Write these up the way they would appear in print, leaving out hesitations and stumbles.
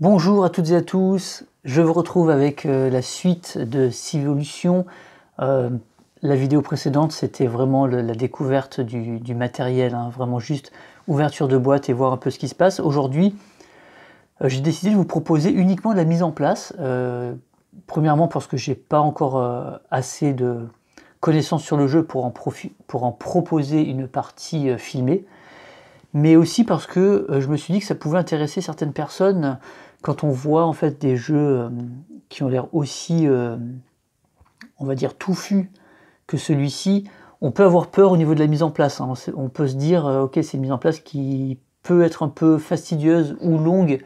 Bonjour à toutes et à tous, je vous retrouve avec la suite de Civolution. La vidéo précédente c'était vraiment la découverte du matériel, hein, vraiment juste ouverture de boîte et voir un peu ce qui se passe. Aujourd'hui j'ai décidé de vous proposer uniquement de la mise en place. Premièrement parce que j'ai pas encore assez de connaissances sur le jeu pour en proposer une partie filmée. Mais aussi parce que je me suis dit que ça pouvait intéresser certaines personnes quand on voit en fait des jeux qui ont l'air aussi, on va dire, touffus que celui-ci. On peut avoir peur au niveau de la mise en place, hein. On peut se dire, ok, c'est une mise en place qui peut être un peu fastidieuse ou longue.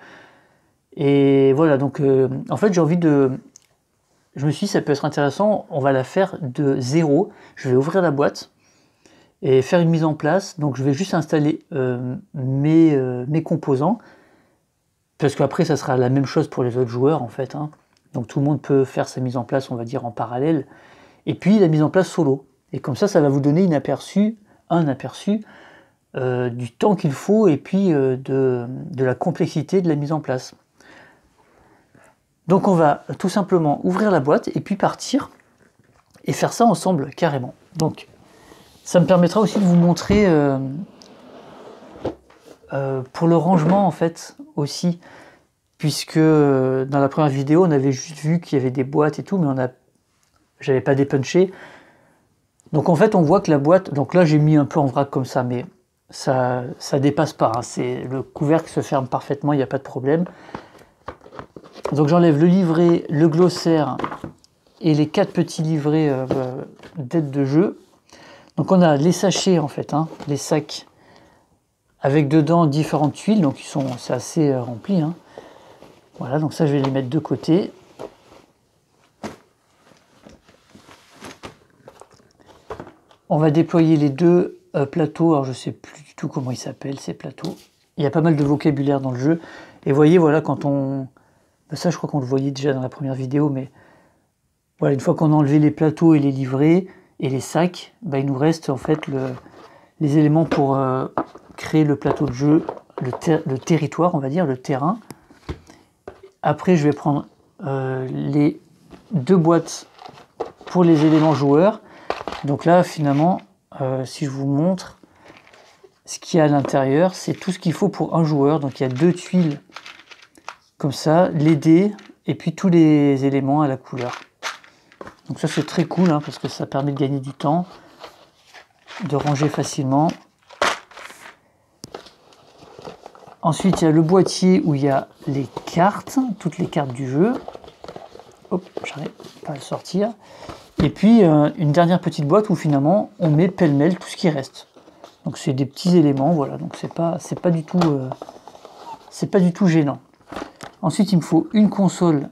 Et voilà, donc en fait j'ai envie de... Je me suis dit, ça peut être intéressant, on va la faire de zéro. Je vais ouvrir la boîte et faire une mise en place. Donc je vais juste installer mes composants, parce qu'après ça sera la même chose pour les autres joueurs en fait, hein. Donc tout le monde peut faire sa mise en place, on va dire, en parallèle, et puis la mise en place solo. Et comme ça va vous donner un aperçu du temps qu'il faut, et puis de la complexité de la mise en place. Donc on va tout simplement ouvrir la boîte et puis partir et faire ça ensemble carrément. Donc ça me permettra aussi de vous montrer pour le rangement en fait aussi, puisque dans la première vidéo on avait juste vu qu'il y avait des boîtes et tout, mais j'avais pas dépunché. Donc en fait on voit que la boîte, donc là j'ai mis un peu en vrac comme ça, mais ça dépasse pas, hein. C'est le couvercle se ferme parfaitement, il n'y a pas de problème. Donc j'enlève le livret, le glossaire et les 4 petits livrets d'aide de jeu. Donc on a les sachets en fait, hein, les sacs avec dedans différentes tuiles, donc c'est assez rempli, hein. Voilà, donc ça je vais les mettre de côté. On va déployer les deux plateaux, alors je sais plus du tout comment ils s'appellent ces plateaux. Il y a pas mal de vocabulaire dans le jeu. Et vous voyez, voilà, quand on... Ça je crois qu'on le voyait déjà dans la première vidéo, mais voilà, une fois qu'on a enlevé les plateaux et les livrets et les sacs, il nous reste en fait les éléments pour créer le plateau de jeu, le territoire, on va dire, le terrain. Après, je vais prendre les 2 boîtes pour les éléments joueurs. Donc là, finalement, si je vous montre ce qu'il y a à l'intérieur, c'est tout ce qu'il faut pour un joueur. Donc il y a 2 tuiles comme ça, les dés, et puis tous les éléments à la couleur. Donc ça c'est très cool, hein, parce que ça permet de gagner du temps, de ranger facilement. Ensuite il y a le boîtier où il y a les cartes, toutes les cartes du jeu. Hop, j'arrive pas à le sortir. Et puis une dernière petite boîte où finalement on met pêle-mêle tout ce qui reste. Donc c'est des petits éléments, voilà, donc c'est pas du tout gênant. Ensuite il me faut une console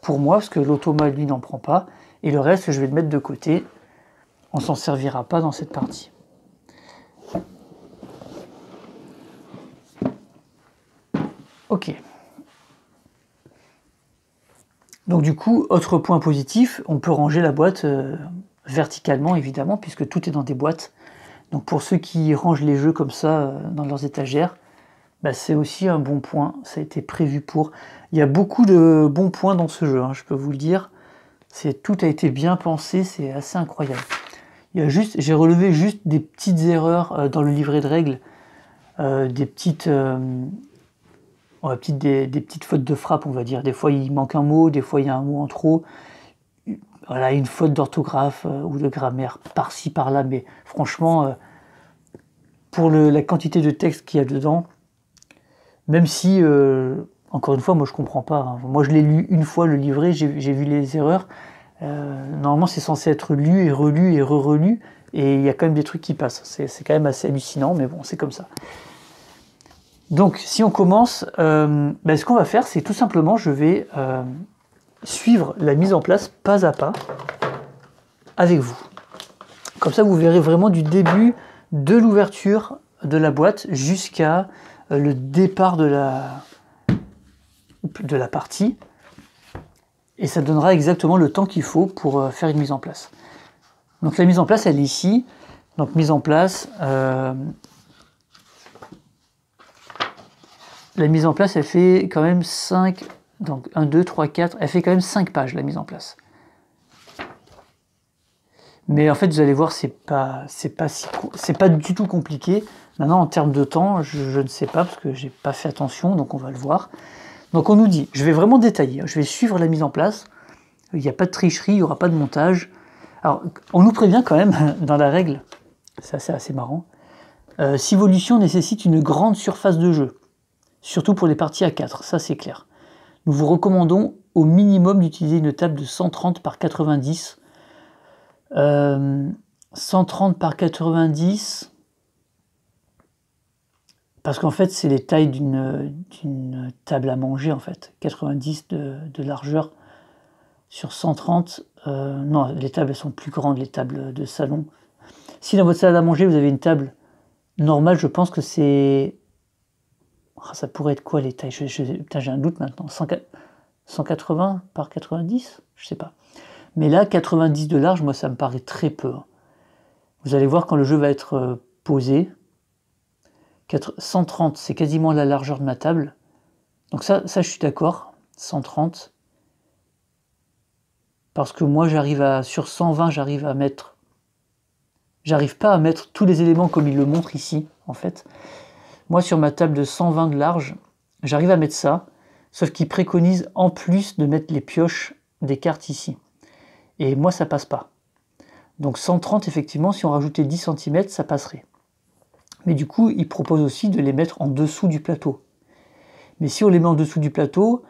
pour moi, parce que l'automa lui n'en prend pas, et le reste je vais le mettre de côté, on s'en servira pas dans cette partie. Ok. Donc du coup, autre point positif, on peut ranger la boîte verticalement évidemment, puisque tout est dans des boîtes. Donc pour ceux qui rangent les jeux comme ça dans leurs étagères, c'est aussi un bon point, ça a été prévu pour. Il y a beaucoup de bons points dans ce jeu, hein, je peux vous le dire. Tout a été bien pensé, c'est assez incroyable. J'ai relevé juste des petites erreurs dans le livret de règles, des petites fautes de frappe, on va dire. Des fois il manque un mot, des fois il y a un mot en trop. Voilà, une faute d'orthographe ou de grammaire par-ci par-là, mais franchement, pour la quantité de texte qu'il y a dedans, même si, encore une fois, moi je comprends pas, hein. Moi je l'ai lu une fois le livret, j'ai vu les erreurs. Normalement c'est censé être lu et relu et re-relu, et il y a quand même des trucs qui passent. C'est quand même assez hallucinant, mais bon, c'est comme ça. Donc si on commence, ce qu'on va faire, c'est tout simplement, je vais suivre la mise en place pas à pas avec vous. Comme ça vous verrez vraiment du début de l'ouverture de la boîte jusqu'à le départ de la partie, et ça donnera exactement le temps qu'il faut pour faire une mise en place. Donc la mise en place elle est ici, donc mise en place, la mise en place, elle fait quand même 5, donc 1, 2, 3, 4, elle fait quand même 5 pages, la mise en place. Mais en fait, vous allez voir, c'est pas du tout compliqué. Maintenant, en termes de temps, je ne sais pas, parce que j'ai pas fait attention, donc on va le voir. Donc on nous dit, je vais vraiment détailler, je vais suivre la mise en place, il n'y a pas de tricherie, il n'y aura pas de montage. Alors, on nous prévient quand même, dans la règle, c'est assez marrant, Civolution nécessite une grande surface de jeu, surtout pour les parties à 4, ça c'est clair. Nous vous recommandons au minimum d'utiliser une table de 130 par 90. 130 par 90, parce qu'en fait c'est les tailles d'une table à manger en fait. 90 de largeur sur 130, non, les tables elles sont plus grandes, les tables de salon. Si dans votre salle à manger vous avez une table normale, je pense que c'est... Oh, ça pourrait être quoi les tailles? Putain, j'ai un doute maintenant. 180 par 90? Je sais pas. Mais là, 90 de large, moi, ça me paraît très peu. Vous allez voir quand le jeu va être posé. 130, c'est quasiment la largeur de ma table. Donc ça je suis d'accord. 130. Parce que moi, sur 120, j'arrive pas à mettre tous les éléments comme il le montre ici, en fait. Moi, sur ma table de 120 de large, j'arrive à mettre ça, sauf qu'il préconise en plus de mettre les pioches des cartes ici. Et moi, ça passe pas. Donc 130, effectivement, si on rajoutait 10 cm, ça passerait. Mais du coup, il propose aussi de les mettre en dessous du plateau. Mais si on les met en dessous du plateau,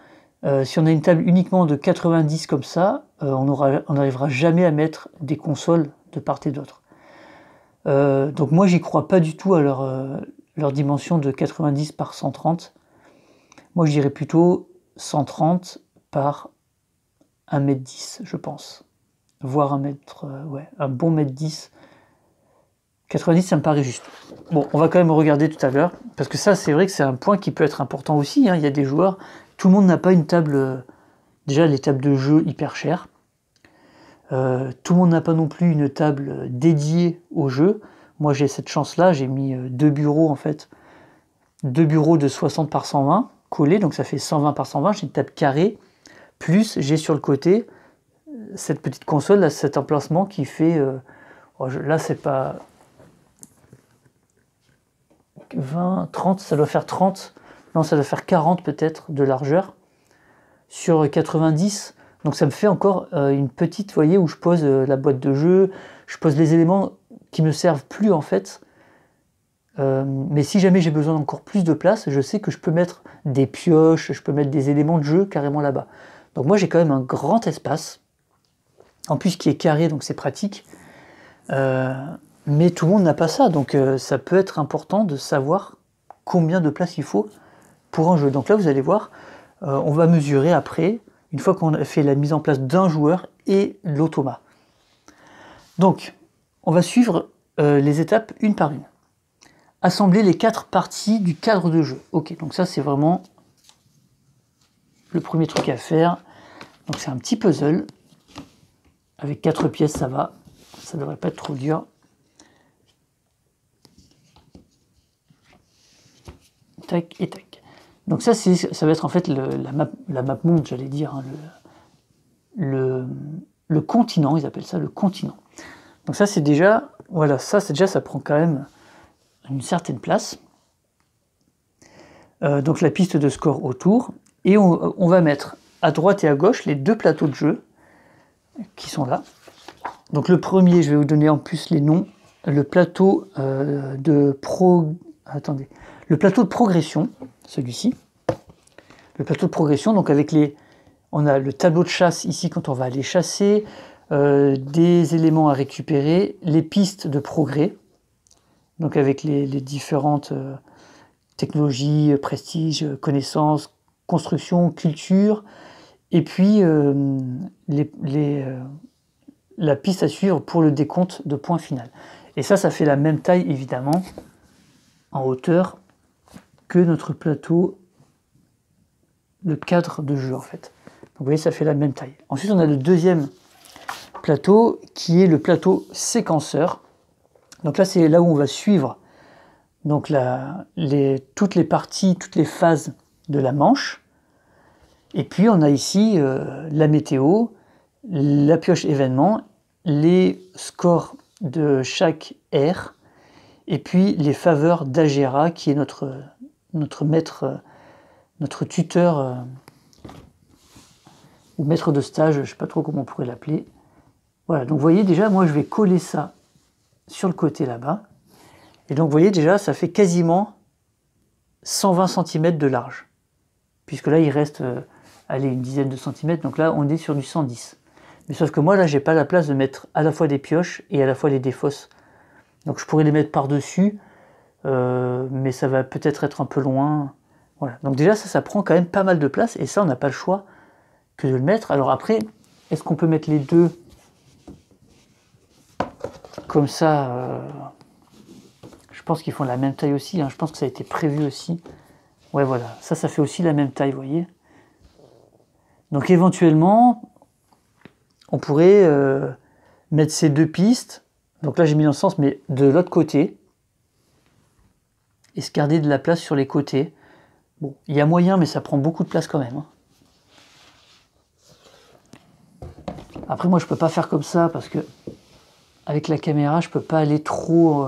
si on a une table uniquement de 90 comme ça, on n'arrivera jamais à mettre des consoles de part et d'autre. Donc moi, j'y crois pas du tout à leur dimension de 90 par 130. Moi, je dirais plutôt 130 par 1,10 m, je pense. Voire un bon 1,10 m. 90, ça me paraît juste. Bon, on va quand même regarder tout à l'heure, parce que ça, c'est vrai que c'est un point qui peut être important aussi. Il y a des joueurs, tout le monde n'a pas une table, déjà les tables de jeu hyper chères. Tout le monde n'a pas non plus une table dédiée au jeu. Moi, j'ai cette chance-là, j'ai mis 2 bureaux en fait. 2 bureaux de 60 par 120 collés, donc ça fait 120 par 120. J'ai une table carrée, plus j'ai sur le côté cette petite console, là, cet emplacement qui fait... là, c'est pas... 20, 30, ça doit faire 30, non, ça doit faire 40 peut-être de largeur sur 90. Donc ça me fait encore une petite, vous voyez, où je pose la boîte de jeu, je pose les éléments qui me servent plus en fait. Mais si jamais j'ai besoin d'encore plus de place, je sais que je peux mettre des pioches, je peux mettre des éléments de jeu carrément là-bas. Donc moi j'ai quand même un grand espace, en plus qui est carré, donc c'est pratique. Mais tout le monde n'a pas ça, donc ça peut être important de savoir combien de place il faut pour un jeu. Donc là, vous allez voir, on va mesurer après, une fois qu'on a fait la mise en place d'un joueur et l'automa. Donc, on va suivre les étapes une par une. Assembler les 4 parties du cadre de jeu. Ok, donc ça c'est vraiment le premier truc à faire. Donc c'est un petit puzzle. Avec 4 pièces, ça va. Ça devrait pas être trop dur. Tac et tac. Donc ça va être en fait la map monde, j'allais dire, hein, le continent, ils appellent ça le continent. Donc ça c'est déjà, voilà, ça prend quand même une certaine place. Donc la piste de score autour, et on va mettre à droite et à gauche les 2 plateaux de jeu qui sont là. Donc le premier, je vais vous donner en plus les noms, le plateau de progression, celui-ci. Le plateau de progression, donc on a le tableau de chasse ici quand on va aller chasser, des éléments à récupérer, les pistes de progrès, donc avec les différentes technologies, prestige, connaissances, construction, culture, et puis la piste à suivre pour le décompte de points final. Et ça fait la même taille évidemment en hauteur que notre plateau, le cadre de jeu en fait. Donc vous voyez, ça fait la même taille. Ensuite, on a le deuxième plateau qui est le plateau séquenceur. Donc là, c'est là où on va suivre donc toutes les parties, toutes les phases de la manche. Et puis on a ici la météo, la pioche événement, les scores de chaque aire, et puis les faveurs d'Agera, qui est notre maître, notre tuteur ou maître de stage, je ne sais pas trop comment on pourrait l'appeler. Voilà, donc vous voyez déjà, moi je vais coller ça sur le côté là-bas. Et donc vous voyez déjà, ça fait quasiment 120 cm de large. Puisque là, il reste allez, une dizaine de centimètres. Donc là, on est sur du 110. Mais sauf que moi, là, j'ai pas la place de mettre à la fois des pioches et à la fois les défosses. Donc je pourrais les mettre par-dessus, mais ça va peut-être être un peu loin. Voilà. Donc déjà, ça prend quand même pas mal de place. Et ça, on n'a pas le choix que de le mettre. Alors après, est-ce qu'on peut mettre les deux comme ça je pense qu'ils font la même taille aussi. Hein. Je pense que ça a été prévu aussi. Ouais, voilà. Ça fait aussi la même taille, vous voyez. Donc éventuellement, on pourrait mettre ces deux pistes. Donc là, j'ai mis dans ce sens, mais de l'autre côté. Et se garder de la place sur les côtés. Bon, il y a moyen, mais ça prend beaucoup de place quand même. Hein. Après, moi, je peux pas faire comme ça parce que avec la caméra, je peux pas aller trop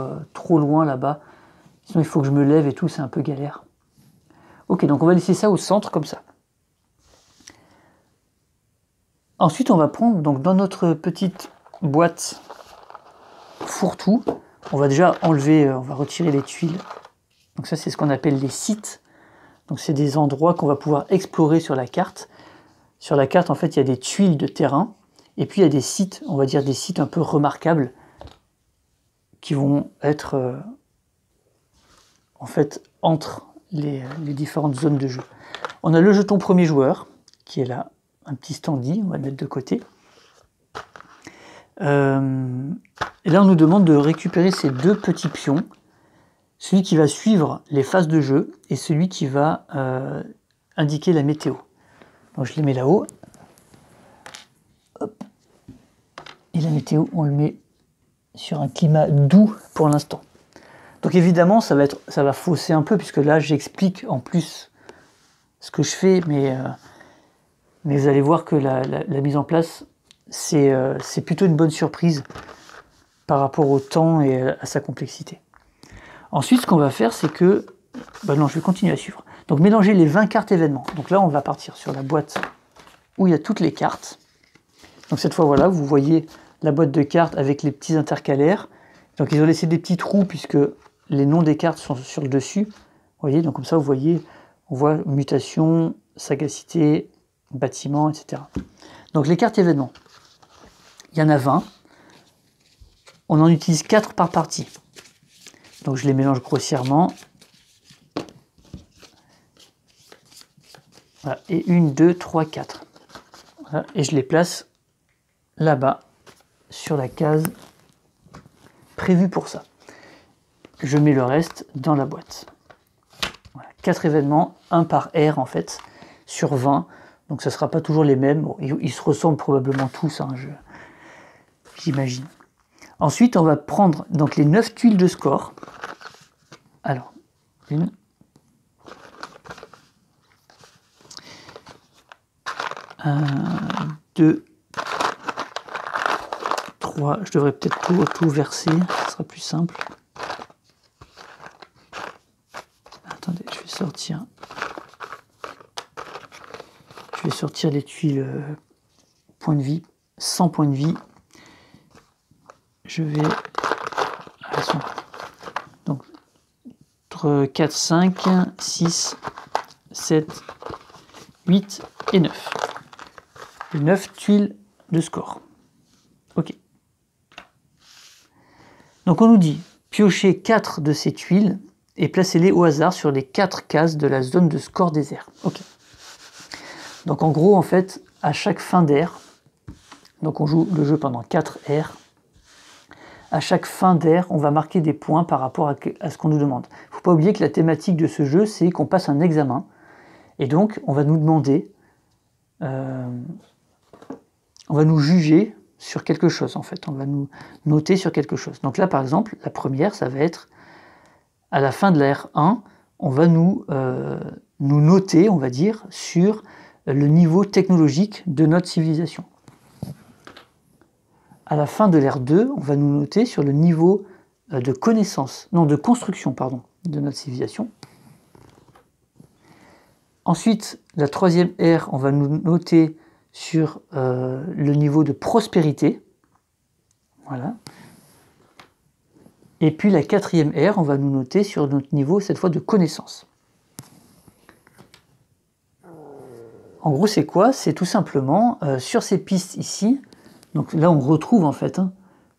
loin là-bas. Sinon, il faut que je me lève et tout, c'est un peu galère. Ok, donc on va laisser ça au centre comme ça. Ensuite, on va prendre donc dans notre petite boîte fourre-tout, on va déjà enlever, on va retirer les tuiles. Donc ça, c'est ce qu'on appelle les sites. Donc c'est des endroits qu'on va pouvoir explorer sur la carte. Sur la carte, en fait, il y a des tuiles de terrain. Et puis il y a des sites, on va dire des sites un peu remarquables, qui vont être en fait entre les différentes zones de jeu. On a le jeton premier joueur, qui est là, un petit standy, on va le mettre de côté. Et là, on nous demande de récupérer ces deux petits pions, celui qui va suivre les phases de jeu et celui qui va indiquer la météo. Donc je les mets là-haut. Et la météo, on le met sur un climat doux pour l'instant. Donc évidemment, ça va fausser un peu, puisque là, j'explique en plus ce que je fais, mais vous allez voir que la mise en place, c'est plutôt une bonne surprise par rapport au temps et à sa complexité. Ensuite, ce qu'on va faire, c'est que... non, je vais continuer à suivre. Donc mélanger les 20 cartes événements. Donc là, on va partir sur la boîte où il y a toutes les cartes. Donc cette fois, voilà, vous voyez la boîte de cartes avec les petits intercalaires. Donc ils ont laissé des petits trous puisque les noms des cartes sont sur le dessus. Vous voyez, donc comme ça, vous voyez, on voit mutation, sagacité, bâtiment, etc. Donc les cartes événements, il y en a 20. On en utilise 4 par partie. Donc je les mélange grossièrement. Voilà. Et 1, 2, 3, 4. Voilà. Et je les place là-bas, sur la case prévue pour ça. Je mets le reste dans la boîte. Voilà. 4 événements, 1 par aire en fait, sur 20. Donc ça ne sera pas toujours les mêmes. Bon, ils se ressemblent probablement tous, hein, j'imagine. Ensuite, on va prendre donc les 9 tuiles de score. Alors, 1, 2, 3. Je devrais peut-être tout verser, ce sera plus simple. Attendez, je vais sortir les tuiles point de vie, 100 points de vie. Je vais... Donc, 4, 5, 6, 7, 8 et 9. 9 tuiles de score. Ok. Donc on nous dit, piochez 4 de ces tuiles et placez-les au hasard sur les 4 cases de la zone de score des aires. Ok. Donc en gros, en fait, à chaque fin d'aire, donc on joue le jeu pendant 4 aires, à chaque fin d'aire, on va marquer des points par rapport à ce qu'on nous demande. Il ne faut pas oublier que la thématique de ce jeu, c'est qu'on passe un examen. Et donc, on va nous demander, on va nous juger sur quelque chose, en fait. On va nous noter sur quelque chose. Donc là, par exemple, la première, ça va être à la fin de la R1, on va nous noter, on va dire, sur le niveau technologique de notre civilisation. À la fin de l'R2, on va nous noter sur le niveau de construction, pardon, de notre civilisation. Ensuite, la troisième R, on va nous noter sur le niveau de prospérité. Voilà. Et puis la quatrième R, on va nous noter sur notre niveau, cette fois, de connaissance. En gros, c'est quoi? C'est tout simplement, sur ces pistes ici, donc là on retrouve en fait,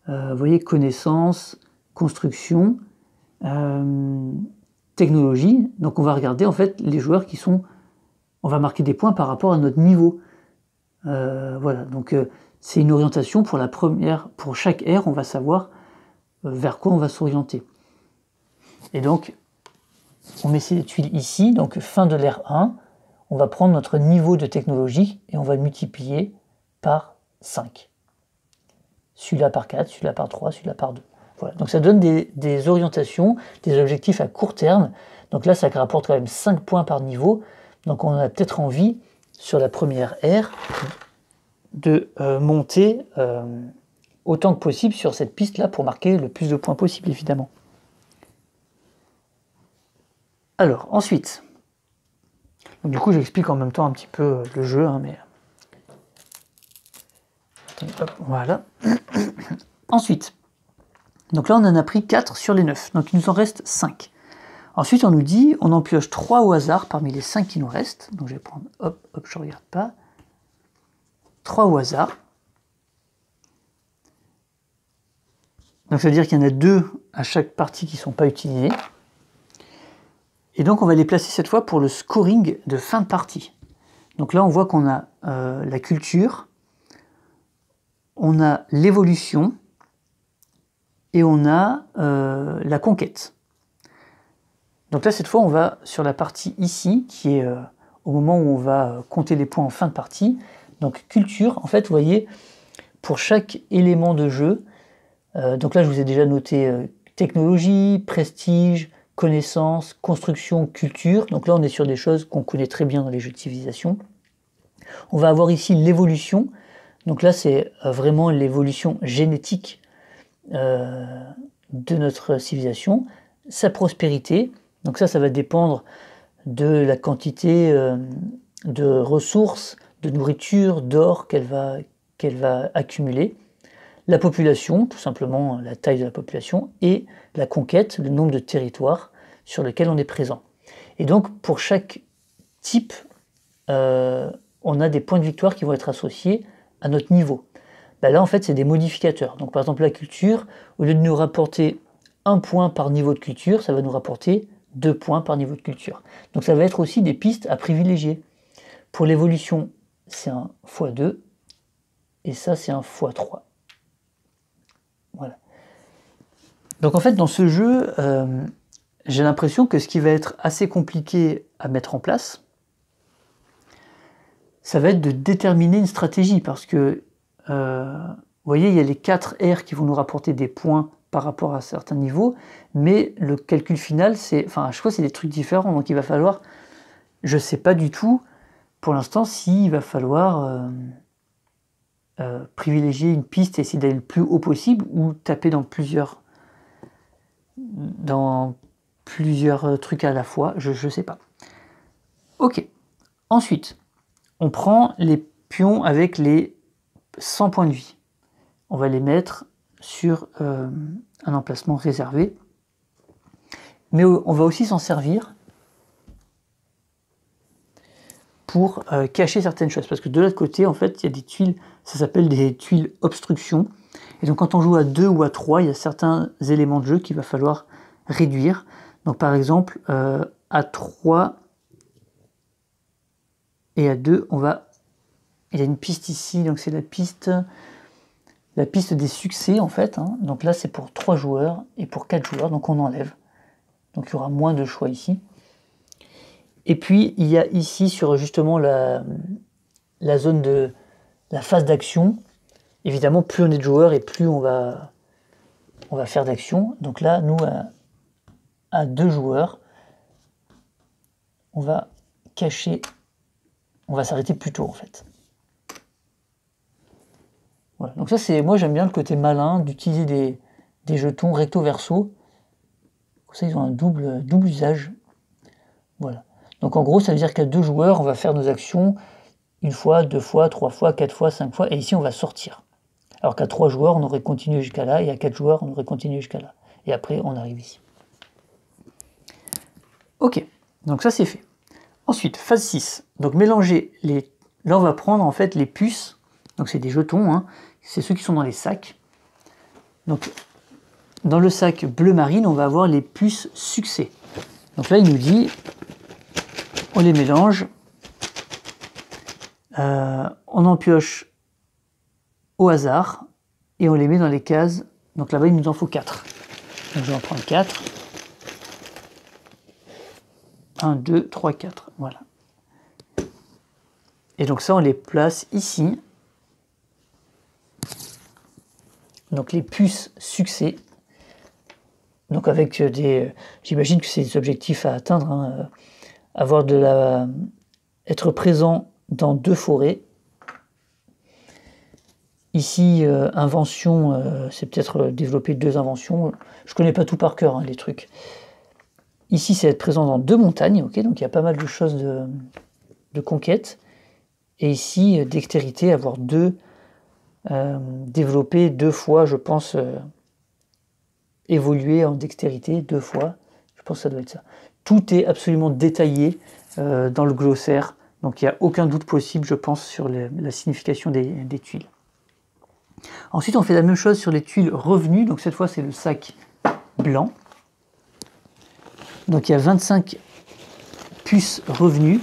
vous voyez, connaissance, construction, technologie. Donc on va regarder en fait les joueurs qui sont, on va marquer des points par rapport à notre niveau. Voilà, donc c'est une orientation pour la première, pour chaque R, on va savoir vers quoi on va s'orienter. Et donc, on met ces tuiles ici, donc fin de l'R1, on va prendre notre niveau de technologie et on va le multiplier par 5. Celui-là par 4, celui-là par 3, celui-là par 2. Voilà, donc ça donne des orientations, des objectifs à court terme. Donc là, ça rapporte quand même 5 points par niveau. Donc on a peut-être envie, sur la première R, de monter autant que possible sur cette piste-là pour marquer le plus de points possible, évidemment. Alors, ensuite, donc, du coup, j'explique en même temps un petit peu le jeu, mais... Hop, voilà. Ensuite, donc là, on en a pris 4 sur les 9, donc il nous en reste 5. Ensuite, on nous dit, on en pioche 3 au hasard parmi les 5 qui nous restent. Donc, je vais prendre, hop, je ne regarde pas. 3 au hasard. Donc ça veut dire qu'il y en a 2 à chaque partie qui ne sont pas utilisées. Et donc on va les placer cette fois pour le scoring de fin de partie. Donc là on voit qu'on a la culture, on a l'évolution et on a la conquête. Donc là cette fois on va sur la partie ici qui est au moment où on va compter les points en fin de partie. Donc culture, en fait vous voyez pour chaque élément de jeu, donc là je vous ai déjà noté technologie, prestige, connaissance, construction, culture. Donc là on est sur des choses qu'on connaît très bien dans les jeux de civilisation. On va avoir ici l'évolution. Donc là c'est vraiment l'évolution génétique de notre civilisation. Sa prospérité, donc ça va dépendre de la quantité de ressources, de nourriture, d'or qu'elle va accumuler. La population, tout simplement la taille de la population, et la conquête, le nombre de territoires sur lesquels on est présent. Et donc pour chaque type, on a des points de victoire qui vont être associés à notre niveau. Ben là en fait c'est des modificateurs. Donc par exemple la culture, au lieu de nous rapporter 1 point par niveau de culture, ça va nous rapporter 2 points par niveau de culture. Donc ça va être aussi des pistes à privilégier. Pour l'évolution, c'est un x2, et ça c'est un x3. Voilà. Donc en fait dans ce jeu, j'ai l'impression que ce qui va être assez compliqué à mettre en place, ça va être de déterminer une stratégie, parce que vous voyez, il y a les 4 R qui vont nous rapporter des points par rapport à certains niveaux, mais le calcul final, c'est, enfin, à chaque fois c'est des trucs différents, donc il va falloir, je ne sais pas du tout pour l'instant s'il va falloir privilégier une piste et essayer d'aller le plus haut possible, ou taper dans plusieurs trucs à la fois, je ne sais pas. Ok, ensuite, on prend les pions avec les 100 points de vie. On va les mettre sur un emplacement réservé. Mais on va aussi s'en servir pour cacher certaines choses. Parce que de l'autre côté, en fait, il y a des tuiles, ça s'appelle des tuiles obstruction. Et donc quand on joue à 2 ou à 3, il y a certains éléments de jeu qu'il va falloir réduire. Donc par exemple, à 3 et à 2, il y a une piste ici, donc c'est la piste des succès en fait. Donc là c'est pour 3 joueurs et pour 4 joueurs, donc on enlève. Donc il y aura moins de choix ici. Et puis il y a ici sur justement la zone de la phase d'action. Évidemment, plus on est de joueurs et plus on va faire d'action. Donc là, nous, à 2 joueurs, on va cacher, on va s'arrêter plus tôt en fait. Voilà. Donc ça c'est, moi j'aime bien le côté malin d'utiliser des jetons recto verso. Comme ça ils ont un double usage. Voilà. Donc en gros ça veut dire qu'à 2 joueurs on va faire nos actions 1 fois, 2 fois, 3 fois, 4 fois, 5 fois, et ici on va sortir. Alors qu'à 3 joueurs on aurait continué jusqu'à là, et à 4 joueurs on aurait continué jusqu'à là. Et après on arrive ici. Ok, donc ça c'est fait. Ensuite, phase 6. Donc mélanger les... Là on va prendre en fait les puces, donc c'est des jetons, hein. C'est ceux qui sont dans les sacs. Donc dans le sac bleu marine, on va avoir les puces succès. Donc là il nous dit, on les mélange, on en pioche au hasard, et on les met dans les cases. Donc là-bas il nous en faut 4. Donc je vais en prendre 4. 1, 2, 3, 4, voilà. Et donc ça, on les place ici. Donc les puces succès. Donc avec des... J'imagine que c'est des objectifs à atteindre. Hein. Avoir de la... Être présent dans 2 forêts. Ici, invention, c'est peut-être développer 2 inventions. Je connais pas tout par cœur, hein, les trucs. Ici, c'est être présent dans 2 montagnes, ok, donc il y a pas mal de choses de conquête. Et ici, dextérité, avoir développer 2 fois, je pense, évoluer en dextérité 2 fois. Je pense que ça doit être ça. Tout est absolument détaillé dans le glossaire, donc il n'y a aucun doute possible, je pense, sur la signification des tuiles. Ensuite, on fait la même chose sur les tuiles revenues, donc cette fois, c'est le sac blanc. Donc il y a 25 puces revenues.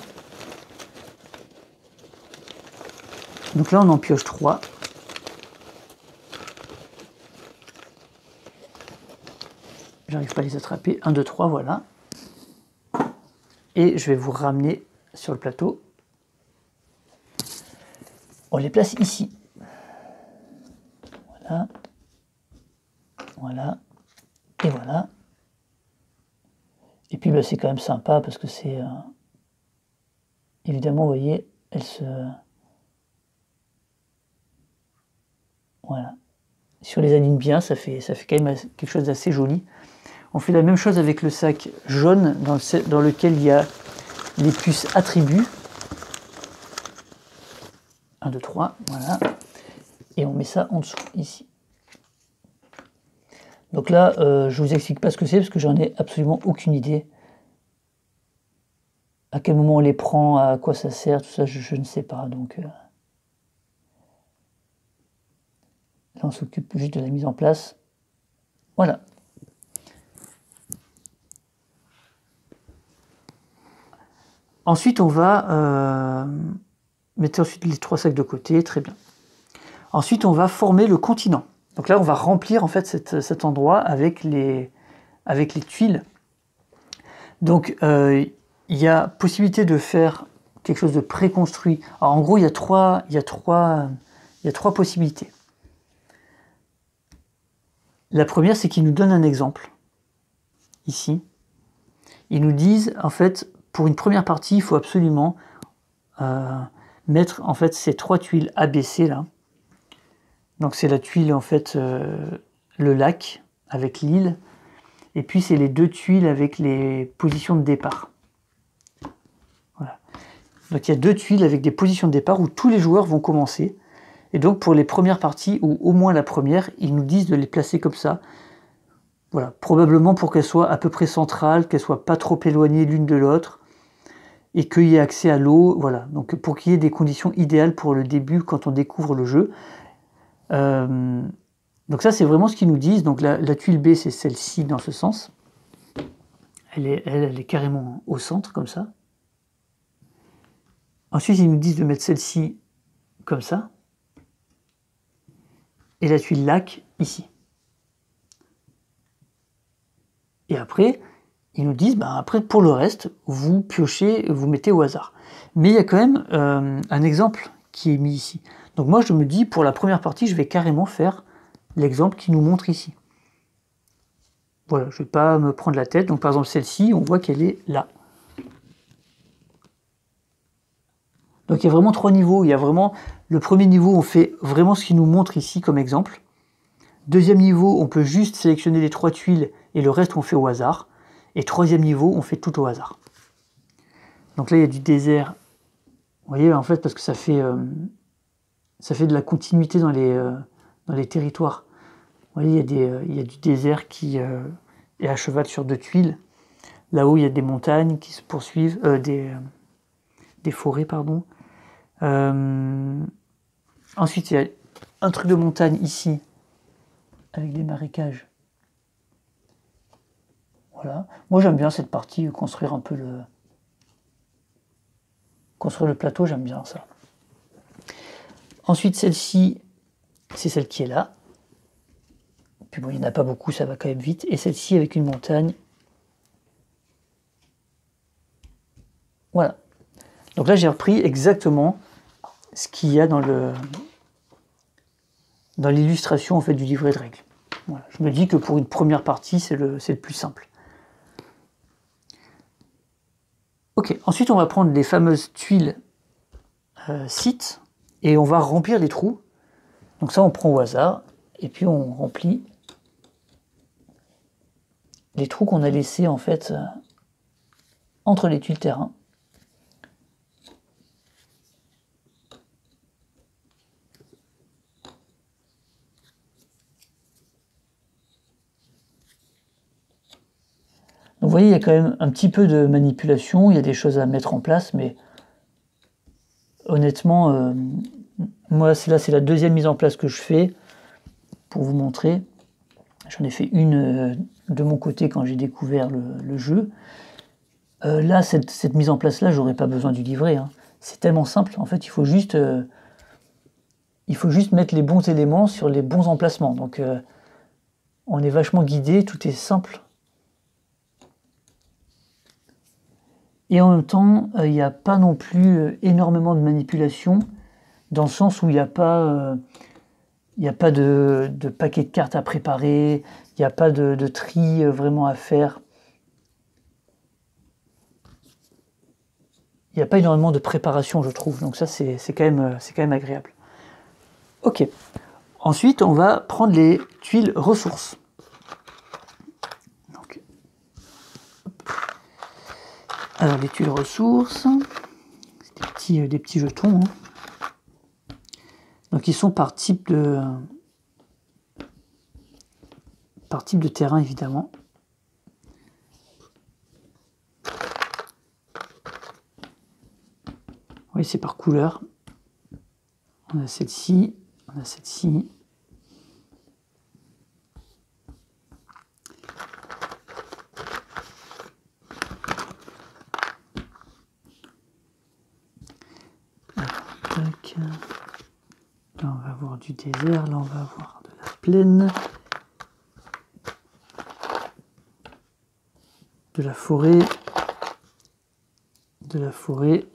Donc là on en pioche 3. J'arrive pas à les attraper. 1, 2, 3, voilà. Et je vais vous ramener sur le plateau. On les place ici. Voilà. Voilà. Et voilà. Et puis bah, c'est quand même sympa parce que c'est... évidemment, vous voyez, elle se... Voilà. Si on les aligne bien, ça fait quand même quelque chose d'assez joli. On fait la même chose avec le sac jaune dans lequel il y a les puces attributs. 1, 2, 3, voilà. Et on met ça en dessous, ici. Donc là, je ne vous explique pas ce que c'est, parce que j'en ai absolument aucune idée. À quel moment on les prend, à quoi ça sert, tout ça, je ne sais pas. Donc là, on s'occupe juste de la mise en place. Voilà. Ensuite, on va mettre ensuite les 3 sacs de côté, très bien. Ensuite, on va former le continent. Donc là, on va remplir en fait cet endroit avec les tuiles. Donc, il y a possibilité de faire quelque chose de préconstruit. Alors, en gros, il y a trois possibilités. La première, c'est qu'ils nous donnent un exemple. Ici. Ils nous disent, en fait, pour une première partie, il faut absolument mettre en fait ces 3 tuiles ABC là. Donc c'est la tuile en fait le lac avec l'île, et puis c'est les 2 tuiles avec les positions de départ. Voilà. Donc il y a 2 tuiles avec des positions de départ où tous les joueurs vont commencer. Et donc pour les premières parties, ou au moins la première, ils nous disent de les placer comme ça. Voilà, probablement pour qu'elles soient à peu près centrales, qu'elles soient pas trop éloignées l'une de l'autre, et qu'il y ait accès à l'eau. Voilà, donc pour qu'il y ait des conditions idéales pour le début quand on découvre le jeu. Donc ça c'est vraiment ce qu'ils nous disent. Donc la tuile B c'est celle-ci dans ce sens. Elle est carrément au centre comme ça. Ensuite ils nous disent de mettre celle-ci comme ça. Et la tuile lac ici. Et après ils nous disent, après pour le reste vous piochez, vous mettez au hasard. Mais il y a quand même un exemple qui est mis ici. Donc moi je me dis, pour la première partie, je vais carrément faire l'exemple qui nous montre ici. voilà, je ne vais pas me prendre la tête. Donc par exemple celle-ci, on voit qu'elle est là. Donc il y a vraiment 3 niveaux. Il y a vraiment le premier niveau, on fait vraiment ce qu'il nous montre ici comme exemple. Deuxième niveau, on peut juste sélectionner les 3 tuiles et le reste on fait au hasard. Et troisième niveau, on fait tout au hasard. Donc là il y a du désert. Vous voyez en fait parce que ça fait de la continuité dans les territoires. Vous voyez il y a du désert qui est à cheval sur 2 tuiles. Là-haut il y a des montagnes qui se poursuivent, des forêts pardon. Ensuite, il y a un truc de montagne ici, avec des marécages. Voilà. Moi, j'aime bien cette partie, construire un peu construire le plateau, j'aime bien ça. Ensuite, celle-ci, c'est celle qui est là. Puis bon, il n'y en a pas beaucoup, ça va quand même vite. Et celle-ci avec une montagne. Voilà. Donc là, j'ai repris exactement ce qu'il y a dans l'illustration en fait, du livret de règles. Voilà. Je me dis que pour une première partie, c'est le plus simple. Ok, ensuite on va prendre les fameuses tuiles sites et on va remplir les trous. Donc ça on prend au hasard et puis on remplit les trous qu'on a laissés en fait entre les tuiles terrain. Donc vous voyez, il y a quand même un petit peu de manipulation, il y a des choses à mettre en place, mais honnêtement, moi c'est la deuxième mise en place que je fais pour vous montrer. J'en ai fait une de mon côté quand j'ai découvert le jeu. Là, cette mise en place-là, j'aurais pas besoin du livret. Hein. C'est tellement simple, en fait, il faut juste mettre les bons éléments sur les bons emplacements. Donc on est vachement guidé, tout est simple. Et en même temps, il n'y a pas non plus énormément de manipulation, dans le sens où il n'y a pas, de paquet de cartes à préparer, il n'y a pas de tri vraiment à faire. Il n'y a pas énormément de préparation, je trouve. Donc ça, c'est quand même agréable. Ok. Ensuite, on va prendre les tuiles ressources. Donc, alors, les tuiles ressources, c'est des petits jetons. Hein. Donc, ils sont par type de terrain, évidemment. Oui, c'est par couleur. On a celle-ci, on a celle-ci. Là, on va avoir du désert, là, on va avoir de la plaine, de la forêt,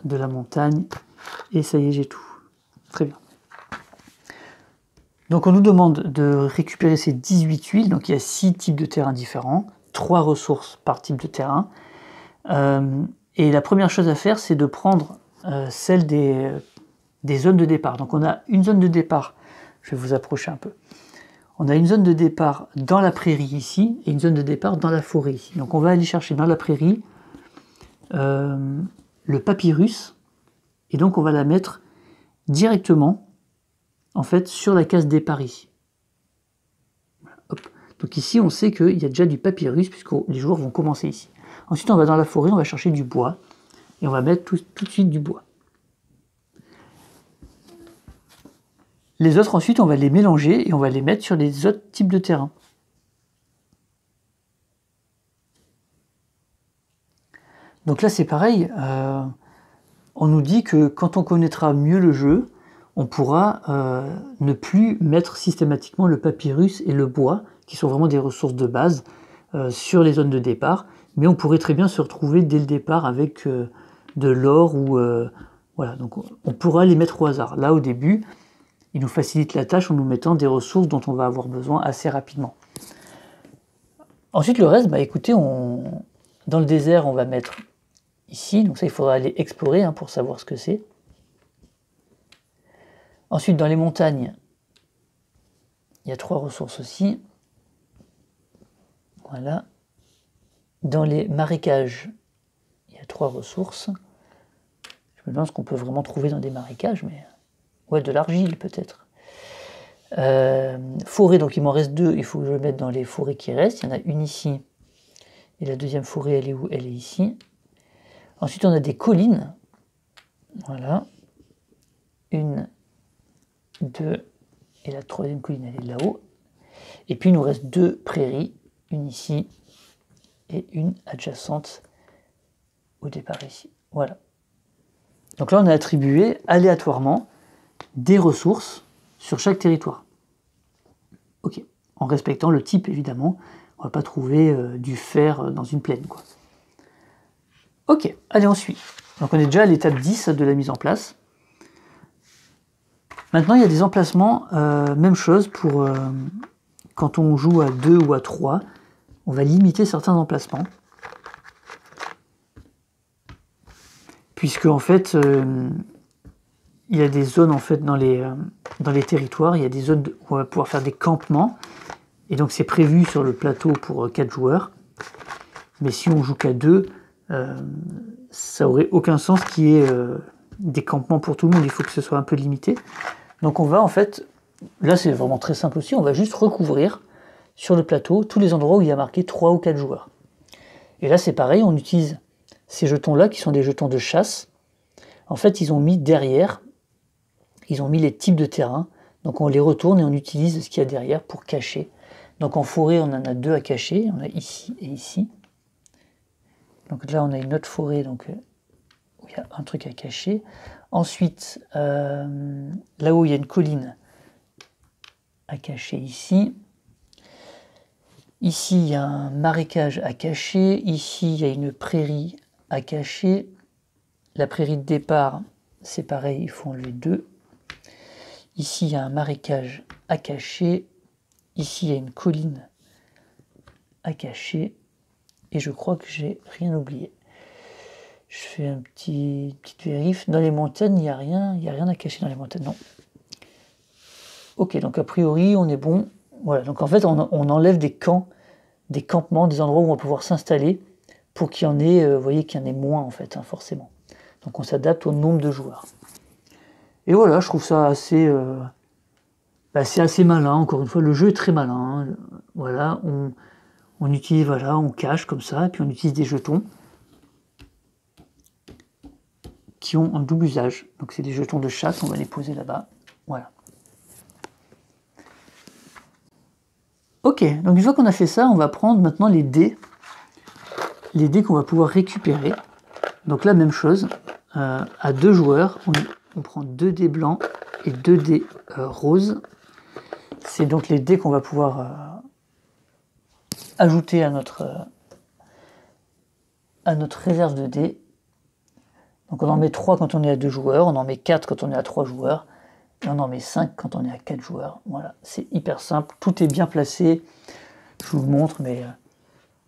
de la montagne, et ça y est, j'ai tout. Très bien. Donc on nous demande de récupérer ces 18 tuiles, donc il y a 6 types de terrains différents, 3 ressources par type de terrain. Et la première chose à faire, c'est de prendre celle des zones de départ. Donc on a une zone de départ, je vais vous approcher un peu. On a une zone de départ dans la prairie ici, et une zone de départ dans la forêt ici. Donc on va aller chercher dans la prairie le papyrus, et donc on va la mettre directement en fait sur la case départ ici. Hop. Donc ici on sait qu'il y a déjà du papyrus puisque les joueurs vont commencer ici. Ensuite on va dans la forêt, on va chercher du bois et on va mettre tout de suite du bois. Les autres ensuite on va les mélanger et on va les mettre sur les autres types de terrain. Donc là c'est pareil, on nous dit que quand on connaîtra mieux le jeu, on pourra ne plus mettre systématiquement le papyrus et le bois, qui sont vraiment des ressources de base, sur les zones de départ, mais on pourrait très bien se retrouver dès le départ avec de l'or ou voilà, donc on pourra les mettre au hasard. Là au début, il nous facilite la tâche en nous mettant des ressources dont on va avoir besoin assez rapidement. Ensuite, le reste, bah écoutez, dans le désert, on va mettre ici. Donc ça, il faudra aller explorer hein, pour savoir ce que c'est. Ensuite, dans les montagnes, il y a 3 ressources aussi. Voilà. Dans les marécages, il y a 3 ressources. Je me demande ce qu'on peut vraiment trouver dans des marécages, mais... Ouais, de l'argile peut-être. Forêt, donc il m'en reste 2. Il faut que je le mette dans les forêts qui restent. Il y en a une ici. Et la deuxième forêt, elle est où? Elle est ici. Ensuite, on a des collines. Voilà. 1, 2. Et la 3e colline, elle est là-haut. Et puis, il nous reste 2 prairies. Une ici et une adjacente au départ ici. Voilà. Donc là, on a attribué aléatoirement des ressources sur chaque territoire. Ok. En respectant le type, évidemment. On ne va pas trouver du fer dans une plaine, quoi. Ok. Allez, on suit. Donc on est déjà à l'étape 10 de la mise en place. Maintenant, il y a des emplacements, même chose pour quand on joue à 2 ou à 3. On va limiter certains emplacements. Puisque, en fait, il y a des zones, en fait, dans les territoires, il y a des zones où on va pouvoir faire des campements. Et donc, c'est prévu sur le plateau pour 4 joueurs. Mais si on joue qu'à 2, ça aurait aucun sens qu'il y ait des campements pour tout le monde. Il faut que ce soit un peu limité. Donc, on va, en fait, là, c'est vraiment très simple aussi, on va juste recouvrir sur le plateau tous les endroits où il y a marqué 3 ou 4 joueurs. Et là, c'est pareil, on utilise ces jetons-là, qui sont des jetons de chasse. En fait, ils ont mis derrière, ils ont mis les types de terrain. Donc, on les retourne et on utilise ce qu'il y a derrière pour cacher. Donc, en forêt, on en a 2 à cacher. On a ici et ici. Donc là, on a une autre forêt, donc où il y a un truc à cacher. Ensuite, là-haut, il y a une colline à cacher ici. Ici, il y a un marécage à cacher. Ici, il y a une prairie à cacher. La prairie de départ, c'est pareil, il faut enlever 2. Ici, il y a un marécage à cacher. Ici, il y a une colline à cacher. Et je crois que j'ai rien oublié. Je fais un petite vérif. Dans les montagnes, il n'y a rien à cacher dans les montagnes, non. Ok, donc a priori, on est bon. Voilà, donc en fait, on enlève des camps, des campements, des endroits où on va pouvoir s'installer pour qu'il y en ait, vous voyez, qu'il y en ait moins, en fait, hein, forcément. Donc on s'adapte au nombre de joueurs. Et voilà, je trouve ça assez... c'est assez malin, encore une fois, le jeu est très malin. Hein. Voilà, on utilise, voilà, on cache comme ça, et puis on utilise des jetons qui ont un double usage. Donc c'est des jetons de chasse, on va les poser là-bas. Voilà. Ok, donc une fois qu'on a fait ça, on va prendre maintenant les dés qu'on va pouvoir récupérer. Donc la même chose, à 2 joueurs, on prend 2 dés blancs et 2 dés roses. C'est donc les dés qu'on va pouvoir ajouter à notre réserve de dés. Donc on en met 3 quand on est à 2 joueurs, on en met 4 quand on est à 3 joueurs, et on en met 5 quand on est à 4 joueurs. Voilà, c'est hyper simple, tout est bien placé. Je vous le montre, mais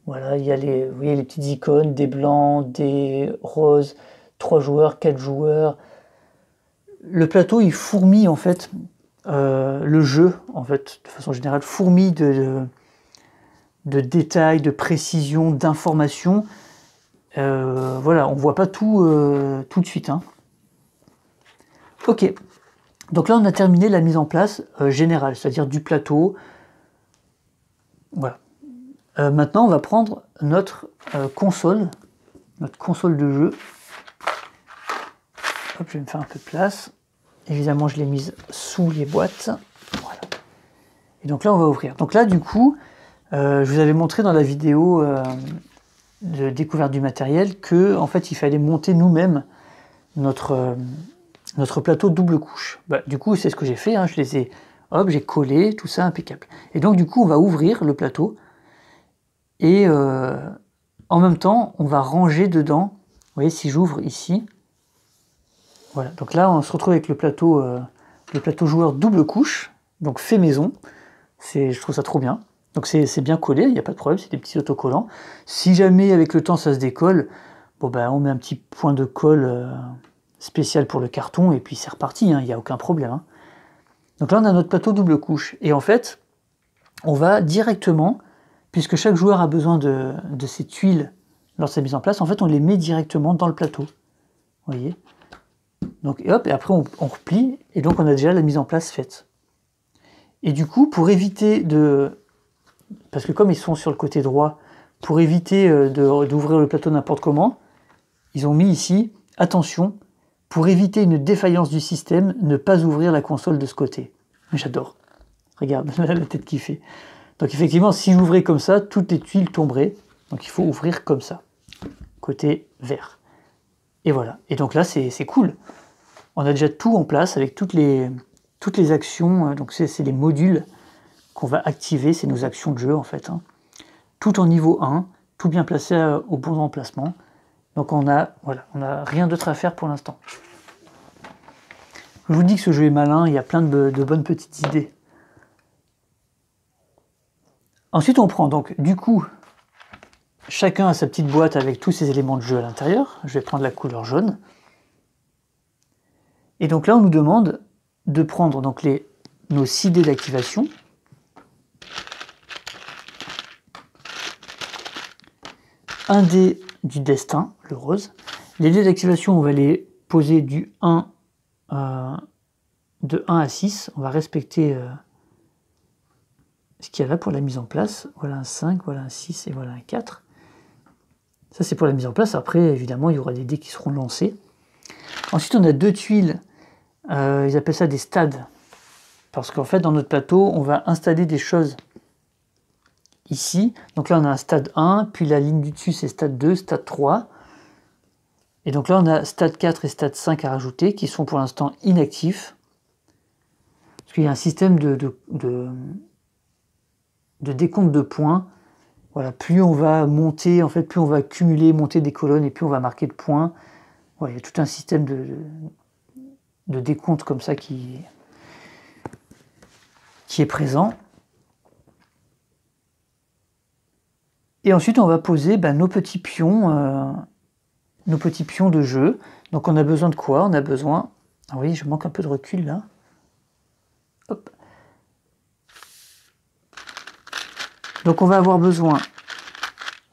voilà, il y a vous voyez les petites icônes, des blancs, des roses, 3 joueurs, 4 joueurs. Le plateau, il fourmille en fait, le jeu, en fait, de façon générale, fourmille de détails, de précision, d'informations. Voilà, on ne voit pas tout de suite. Hein. Ok, donc là on a terminé la mise en place générale, c'est-à-dire du plateau. Voilà. Maintenant on va prendre notre console de jeu. Hop, je vais me faire un peu de place. Évidemment je l'ai mise sous les boîtes. Voilà. Et donc là on va ouvrir. Donc là du coup, je vous avais montré dans la vidéo de découverte du matériel que en fait il fallait monter nous-mêmes notre plateau double couche. Bah, du coup c'est ce que j'ai fait, hein, j'ai collé, tout ça impeccable. Et donc du coup on va ouvrir le plateau et en même temps on va ranger dedans, vous voyez si j'ouvre ici, voilà, donc là on se retrouve avec le plateau joueur double couche, donc fait maison, je trouve ça trop bien. Donc c'est bien collé, il n'y a pas de problème, c'est des petits autocollants. Si jamais avec le temps ça se décolle, bon ben on met un petit point de colle spécial pour le carton et puis c'est reparti, hein, il n'y a aucun problème. Hein. Donc là on a notre plateau double couche et en fait on va directement, puisque chaque joueur a besoin de ces tuiles lors de sa mise en place, en fait on les met directement dans le plateau. Vous voyez? Donc et hop, et après on replie et donc on a déjà la mise en place faite. Et du coup pour éviter de... Parce que comme ils sont sur le côté droit, pour éviter d'ouvrir le plateau n'importe comment, ils ont mis ici, attention, pour éviter une défaillance du système, ne pas ouvrir la console de ce côté. J'adore. Regarde la tête qu'il fait. Donc effectivement, si j'ouvrais comme ça, toutes les tuiles tomberaient. Donc il faut ouvrir comme ça, côté vert. Et voilà. Et donc là, c'est cool. On a déjà tout en place avec toutes les actions. Donc c'est les modules qu'on va activer, c'est nos actions de jeu en fait. Hein. Tout en niveau 1, tout bien placé au bon emplacement. Donc on a rien d'autre à faire pour l'instant. Je vous dis que ce jeu est malin, il y a plein de bonnes petites idées. Ensuite on prend donc du coup, chacun a sa petite boîte avec tous ses éléments de jeu à l'intérieur. Je vais prendre la couleur jaune. Et donc là on nous demande de prendre donc nos 6 dés d'activation. Un dé du destin, le rose. Les dés d'activation, on va les poser de 1 à 6. On va respecter ce qu'il y a là pour la mise en place. Voilà un 5, voilà un 6 et voilà un 4. Ça, c'est pour la mise en place. Après, évidemment, il y aura des dés qui seront lancés. Ensuite, on a 2 tuiles. Ils appellent ça des stades. Parce qu'en fait, dans notre plateau, on va installer des choses ici. Donc là, on a un stade 1, puis la ligne du dessus, c'est stade 2, stade 3. Et donc là, on a stade 4 et stade 5 à rajouter, qui sont pour l'instant inactifs. Parce qu'il y a un système de décompte de points. Voilà, plus on va monter, en fait, plus on va cumuler, monter des colonnes, et plus on va marquer de points. Voilà, il y a tout un système de décompte comme ça qui est présent. Et ensuite, on va poser nos petits pions de jeu. Donc on a besoin de quoi? On a besoin... Ah oui, je manque un peu de recul là. Hop. Donc on va avoir besoin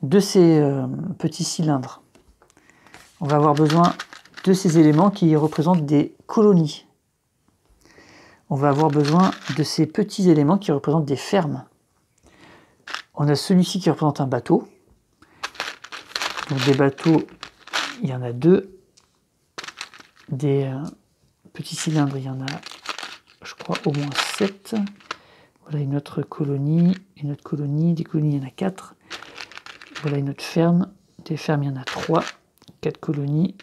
de ces petits cylindres. On va avoir besoin de ces éléments qui représentent des colonies. On va avoir besoin de ces petits éléments qui représentent des fermes. On a celui-ci qui représente un bateau. Donc des bateaux, il y en a 2. Des petits cylindres, il y en a, je crois, au moins 7. Voilà une autre colonie, des colonies, il y en a 4. Voilà une autre ferme, des fermes, il y en a 3. 4 colonies.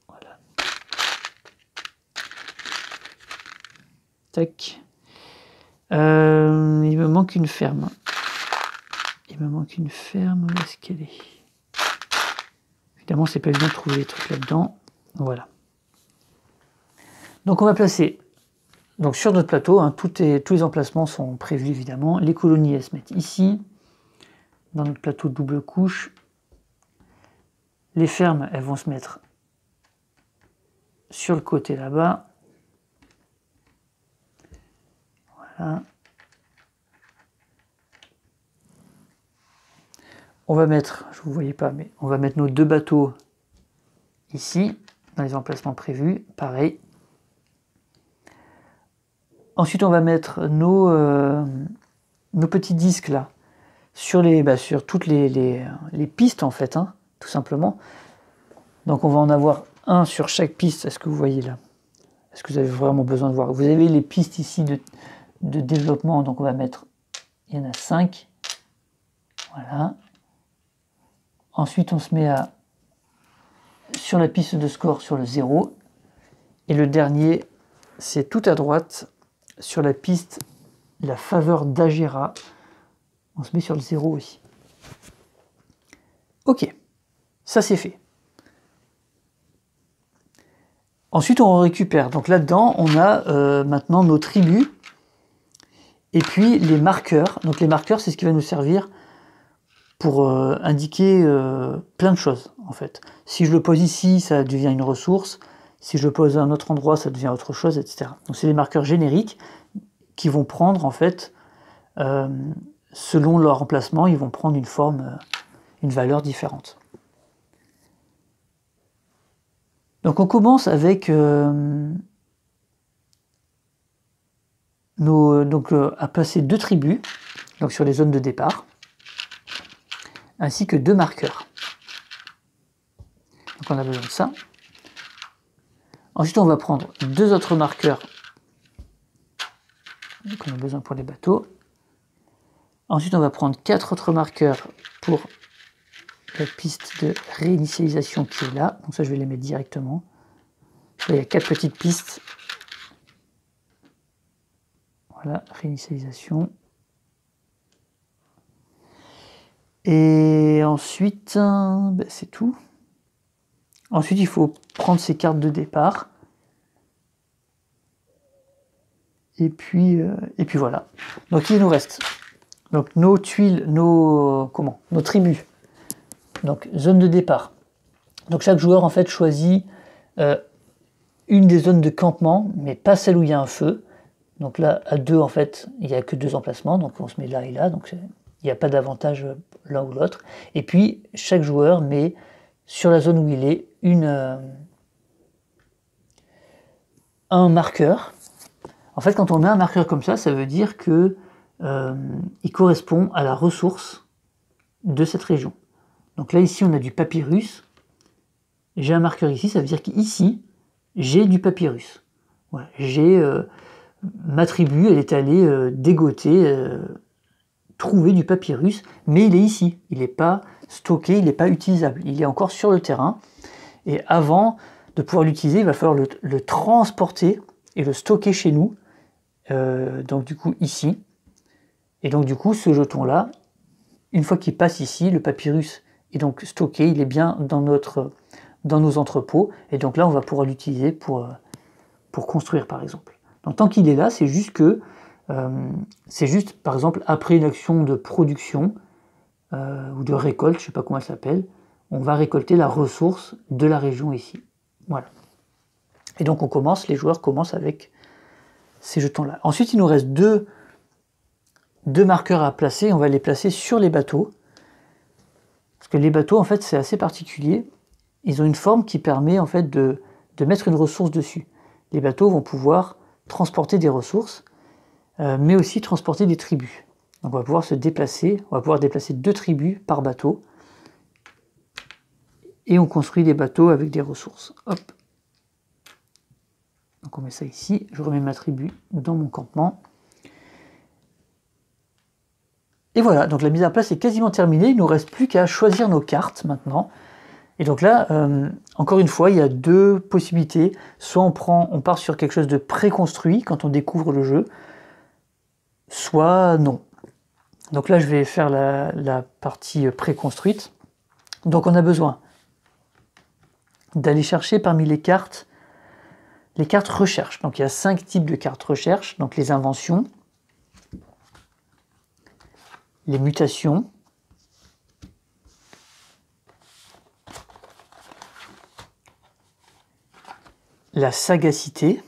Voilà. Tac. Il me manque une ferme. Où est-ce qu'elle est? Évidemment, c'est pas évident de trouver les trucs là-dedans. Voilà. Donc on va placer donc sur notre plateau, hein, tous les emplacements sont prévus évidemment. Les colonies, elles se mettent ici, dans notre plateau double couche. Les fermes, elles vont se mettre sur le côté là-bas. Voilà. On va mettre, je ne vous voyais pas, mais on va mettre nos 2 bateaux ici, dans les emplacements prévus, pareil. Ensuite, on va mettre nos petits disques là, sur toutes les pistes en fait, hein, tout simplement. Donc on va en avoir un sur chaque piste, est-ce que vous voyez là? Est-ce que vous avez vraiment besoin de voir? Vous avez les pistes ici de développement, donc on va mettre, il y en a 5. Voilà. Ensuite, on se met sur la piste de score sur le 0. Et le dernier, c'est tout à droite, sur la piste, la faveur d'Agera. On se met sur le 0 aussi. Ok, ça c'est fait. Ensuite, on récupère. Donc là-dedans, on a maintenant nos tribus et puis les marqueurs. Donc les marqueurs, c'est ce qui va nous servir pour indiquer plein de choses, en fait. Si je le pose ici, ça devient une ressource. Si je le pose à un autre endroit, ça devient autre chose, etc. Donc c'est des marqueurs génériques qui vont prendre, en fait, selon leur emplacement, ils vont prendre une forme, une valeur différente. Donc on commence avec à placer 2 tribus, donc sur les zones de départ, ainsi que 2 marqueurs. Donc on a besoin de ça. Ensuite on va prendre 2 autres marqueurs qu'on a besoin pour les bateaux. Ensuite on va prendre 4 autres marqueurs pour la piste de réinitialisation qui est là. Donc ça je vais les mettre directement. Là, il y a 4 petites pistes. Voilà, réinitialisation. Et ensuite, ben c'est tout. Ensuite, il faut prendre ces cartes de départ. Et puis voilà. Donc il nous reste donc nos tuiles, nos tribus. Donc zone de départ. Donc chaque joueur en fait choisit une des zones de campement, mais pas celle où il y a un feu. Donc là, à 2 en fait, il n'y a que 2 emplacements, donc on se met là et là, donc il n'y a pas d'avantage l'un ou l'autre. Et puis chaque joueur met sur la zone où il est un marqueur. En fait, quand on met un marqueur comme ça veut dire que il correspond à la ressource de cette région. Donc là, ici, on a du papyrus. J'ai un marqueur ici, ça veut dire qu'ici, j'ai du papyrus. Ouais, j'ai ma tribu, elle est allée dégoter, trouver du papyrus, mais il est ici. Il n'est pas stocké, il n'est pas utilisable. Il est encore sur le terrain. Et avant de pouvoir l'utiliser, il va falloir le transporter et le stocker chez nous. Donc du coup ici. Et donc du coup ce jeton là, une fois qu'il passe ici, le papyrus est donc stocké, il est bien dans nos entrepôts. Et donc là on va pouvoir l'utiliser pour construire par exemple. Donc tant qu'il est là, c'est juste par exemple après une action de production ou de récolte, je ne sais pas comment elle s'appelle, on va récolter la ressource de la région ici. Voilà. Et donc les joueurs commencent avec ces jetons-là. Ensuite, il nous reste deux marqueurs à placer. On va les placer sur les bateaux. Parce que les bateaux, en fait, c'est assez particulier. Ils ont une forme qui permet, en fait, de mettre une ressource dessus. Les bateaux vont pouvoir transporter des ressources, mais aussi transporter des tribus. Donc on va pouvoir se déplacer. On va pouvoir déplacer 2 tribus par bateau. Et on construit des bateaux avec des ressources. Hop. Donc on met ça ici, je remets ma tribu dans mon campement. Et voilà, donc la mise en place est quasiment terminée, il ne nous reste plus qu'à choisir nos cartes maintenant. Et donc là, encore une fois, il y a 2 possibilités. Soit on part sur quelque chose de préconstruit quand on découvre le jeu, soit non. Donc là, je vais faire la partie préconstruite. Donc on a besoin d'aller chercher parmi les cartes recherche. Donc il y a 5 types de cartes recherche, donc les inventions, les mutations, la sagacité,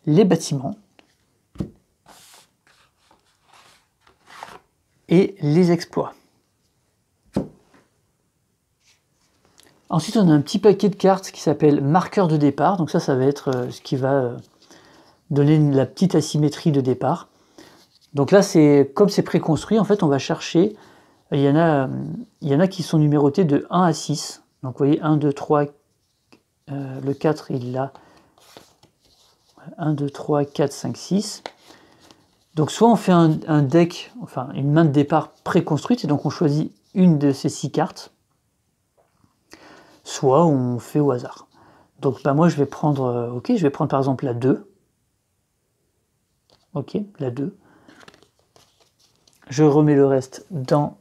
les bâtiments et les exploits. Ensuite, on a un petit paquet de cartes qui s'appelle marqueur de départ. Donc ça va être ce qui va donner la petite asymétrie de départ. Donc là, comme c'est préconstruit, en fait, on va chercher. Il y en a qui sont numérotés de 1 à 6. Donc vous voyez, 1, 2, 3, le 4, il l'a. 1, 2, 3, 4, 5, 6. Donc soit on fait un deck, enfin une main de départ préconstruite, et donc on choisit une de ces 6 cartes. Soit on fait au hasard. Donc moi je vais prendre par exemple la 2. Ok, la 2. Je remets le reste dans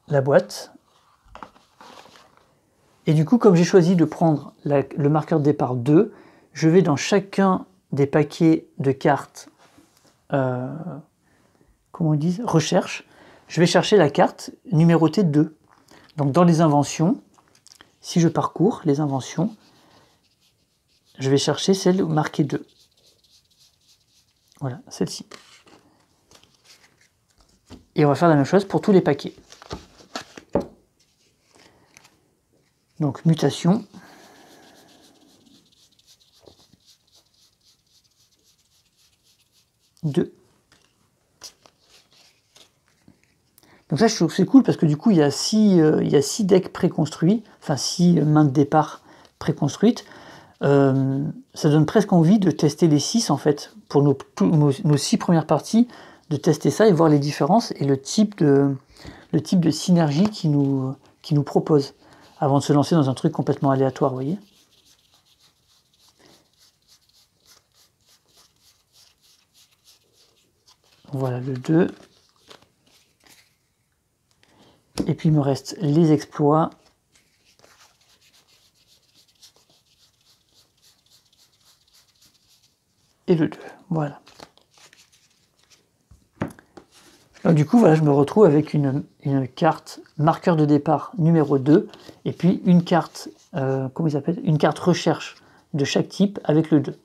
la boîte. Et du coup, comme j'ai choisi de prendre le marqueur de départ 2, je vais dans chacun des paquets de cartes, comment on dit, recherche, je vais chercher la carte numérotée 2. Donc dans les inventions, si je parcours les inventions, je vais chercher celle marquée 2. Voilà, celle-ci. Et on va faire la même chose pour tous les paquets. Donc mutation. Deux. Donc ça, je trouve que c'est cool parce que du coup, il y a 6 decks préconstruits, enfin 6 mains de départ préconstruites. Ça donne presque envie de tester les 6 en fait, pour nos 6 premières parties, de tester ça et voir les différences et le type de synergie qui nous propose, avant de se lancer dans un truc complètement aléatoire, vous voyez. Voilà le 2. Et puis il me reste les exploits. Et le 2, voilà. Donc, du coup, voilà, je me retrouve avec une carte marqueur de départ numéro 2, et puis une carte, comment ils appellent, une carte recherche de chaque type avec le 2.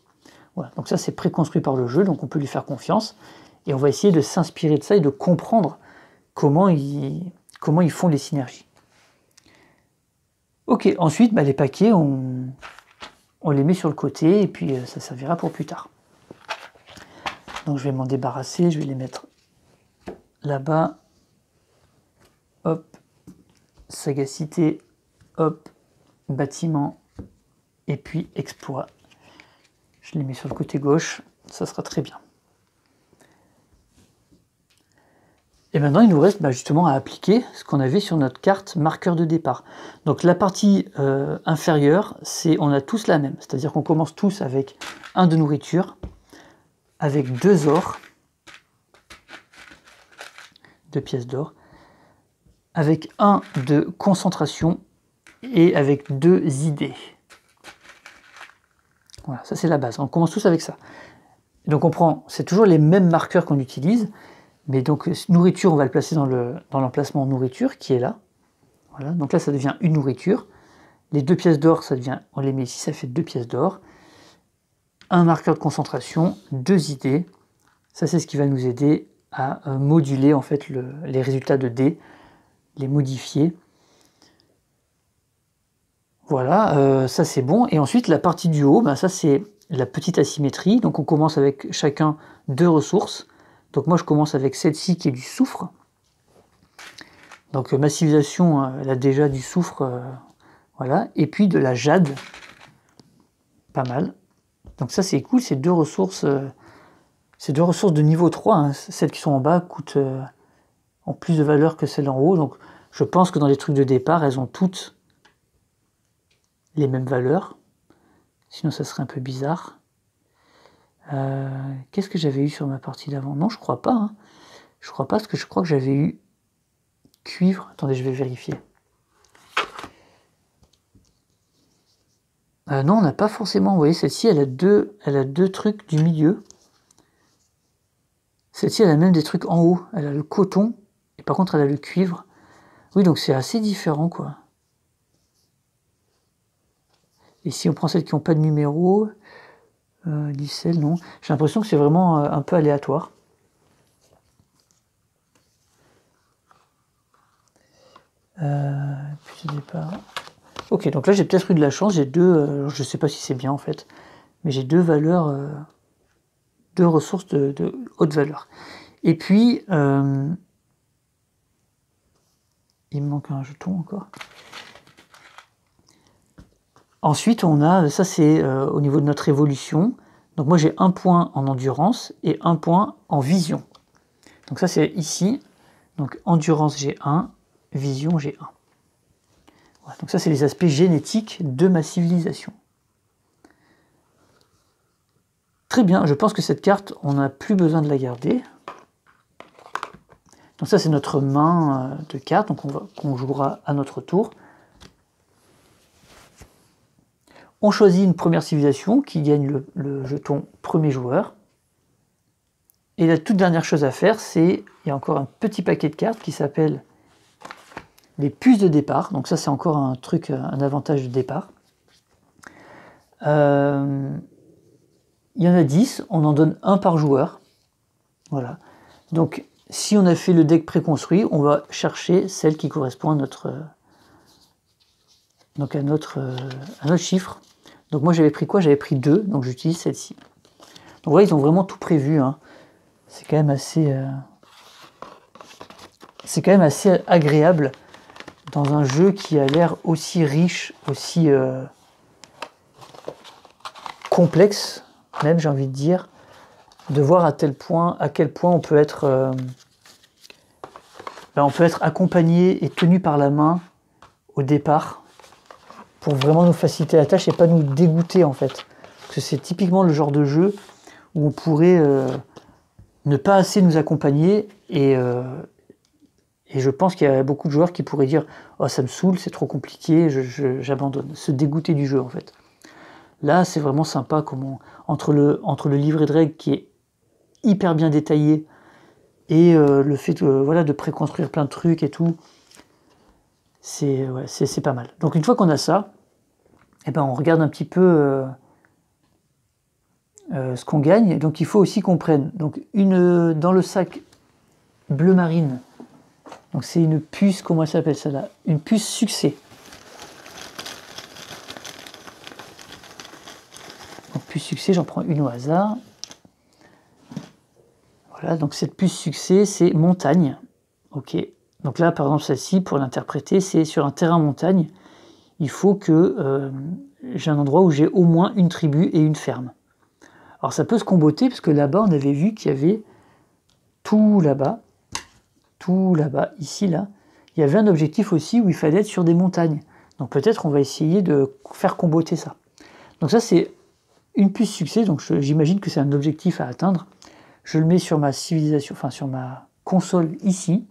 Voilà, donc ça c'est préconstruit par le jeu, donc on peut lui faire confiance, et on va essayer de s'inspirer de ça et de comprendre comment ils font les synergies. Ok, ensuite les paquets, on les met sur le côté, et puis ça servira pour plus tard. Donc je vais m'en débarrasser, je vais les mettre là-bas. Hop, sagacité, hop, bâtiment, et puis exploit. Je les mets sur le côté gauche, ça sera très bien. Et maintenant, il nous reste justement à appliquer ce qu'on avait sur notre carte marqueur de départ. Donc la partie inférieure, on a tous la même, c'est-à-dire qu'on commence tous avec 1 de nourriture, avec 2 ors, 2 pièces d'or, avec 1 de concentration et avec 2 idées. Voilà, ça c'est la base. On commence tous avec ça. Donc on prend, c'est toujours les mêmes marqueurs qu'on utilise, mais donc nourriture, on va le placer dans l'emplacement nourriture qui est là. Voilà, donc là ça devient une nourriture. Les 2 pièces d'or, ça devient, on les met ici, ça fait 2 pièces d'or. Un marqueur de concentration, 2 idées. Ça c'est ce qui va nous aider à moduler en fait les résultats de dés, les modifier. Voilà, ça c'est bon. Et ensuite la partie du haut, ça c'est la petite asymétrie. Donc on commence avec chacun 2 ressources. Donc moi je commence avec celle-ci qui est du soufre. Donc ma civilisation, elle a déjà du soufre, voilà. Et puis de la jade, pas mal. Donc ça c'est cool, c'est 2 ressources, de niveau 3. Hein. Celles qui sont en bas coûtent ont plus de valeur que celles en haut. Donc je pense que dans les trucs de départ, elles ont toutes les mêmes valeurs. Sinon ça serait un peu bizarre. Qu'est-ce que j'avais eu sur ma partie d'avant? Non, je crois pas. Hein. Je crois pas, parce que je crois que j'avais eu cuivre. Attendez, je vais vérifier. Non, on n'a pas forcément. Vous voyez, celle-ci, elle a deux trucs du milieu. Celle-ci, elle a même des trucs en haut. Elle a le coton, et par contre, elle a le cuivre. Oui, donc c'est assez différent, quoi. Et si on prend celles qui n'ont pas de numéro, Licelle, non. J'ai l'impression que c'est vraiment un peu aléatoire. Puis au départ. Ok, donc là j'ai peut-être eu de la chance, j'ai 2, je sais pas si c'est bien en fait, mais j'ai 2 valeurs, 2 ressources de haute valeur. Et puis, il me manque un jeton encore. Ensuite, on a, ça c'est au niveau de notre évolution. Donc moi j'ai 1 point en endurance et 1 point en vision. Donc ça c'est ici. Donc endurance j'ai 1, vision j'ai 1. Voilà, donc ça c'est les aspects génétiques de ma civilisation. Très bien, je pense que cette carte, on n'a plus besoin de la garder. Donc ça c'est notre main de cartes, donc qu'on jouera à notre tour. On choisit une première civilisation qui gagne le jeton premier joueur. Et la toute dernière chose à faire, c'est, il y a encore un petit paquet de cartes qui s'appelle les puces de départ. Donc ça, c'est encore un truc, un avantage de départ. Il y en a 10, on en donne un par joueur. Voilà. Donc, si on a fait le deck préconstruit, on va chercher celle qui correspond à notre, à notre chiffre. Donc moi, j'avais pris quoi? J'avais pris 2, donc j'utilise celle-ci. Donc voilà, ils ont vraiment tout prévu, hein. C'est quand même assez... c'est quand même assez agréable dans un jeu qui a l'air aussi riche, aussi complexe, même j'ai envie de dire, de voir à quel point on peut être accompagné et tenu par la main au départ pour vraiment nous faciliter la tâche et pas nous dégoûter en fait. Parce que c'est typiquement le genre de jeu où on pourrait ne pas assez nous accompagner et je pense qu'il y a beaucoup de joueurs qui pourraient dire « Oh, ça me saoule, c'est trop compliqué, j'abandonne », se dégoûter du jeu en fait. Là, c'est vraiment sympa comment, entre le livret de règles qui est hyper bien détaillé et le fait de préconstruire plein de trucs et tout, c'est pas mal. Donc une fois qu'on a ça, eh ben, on regarde un petit peu ce qu'on gagne. Donc il faut aussi qu'on prenne donc dans le sac bleu marine. Donc c'est une puce, comment elle s'appelle ça là? Une puce succès. Donc puce succès, j'en prends une au hasard. Voilà, donc cette puce succès, c'est montagne. Ok. Donc là, par exemple, celle-ci, pour l'interpréter, c'est sur un terrain montagne. Il faut que j'ai un endroit où j'ai au moins une tribu et une ferme. Alors ça peut se comboter, parce que là-bas, on avait vu qu'il y avait tout là-bas, ici, là. Il y avait un objectif aussi où il fallait être sur des montagnes. Donc peut-être on va essayer de faire comboter ça. Donc ça, c'est une puce succès, donc j'imagine que c'est un objectif à atteindre. Je le mets sur ma civilisation, enfin sur ma console ici.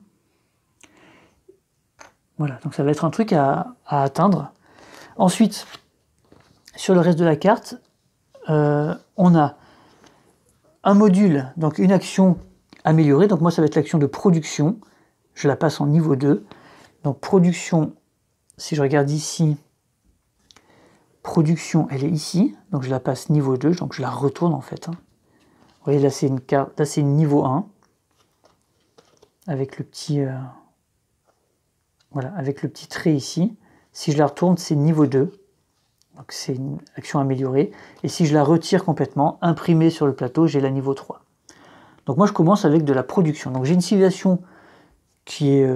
Voilà, donc ça va être un truc à atteindre. Ensuite, sur le reste de la carte, on a un module, donc une action améliorée. Donc moi, ça va être l'action de production. Je la passe en niveau 2. Donc production, si je regarde ici, production, elle est ici. Donc je la passe niveau 2, donc je la retourne en fait. Vous voyez, là c'est une carte, là c'est niveau 1. Avec le petit... voilà, avec le petit trait ici. Si je la retourne, c'est niveau 2. Donc c'est une action améliorée. Et si je la retire complètement, imprimée sur le plateau, j'ai la niveau 3. Donc moi je commence avec de la production. Donc j'ai une civilisation qui est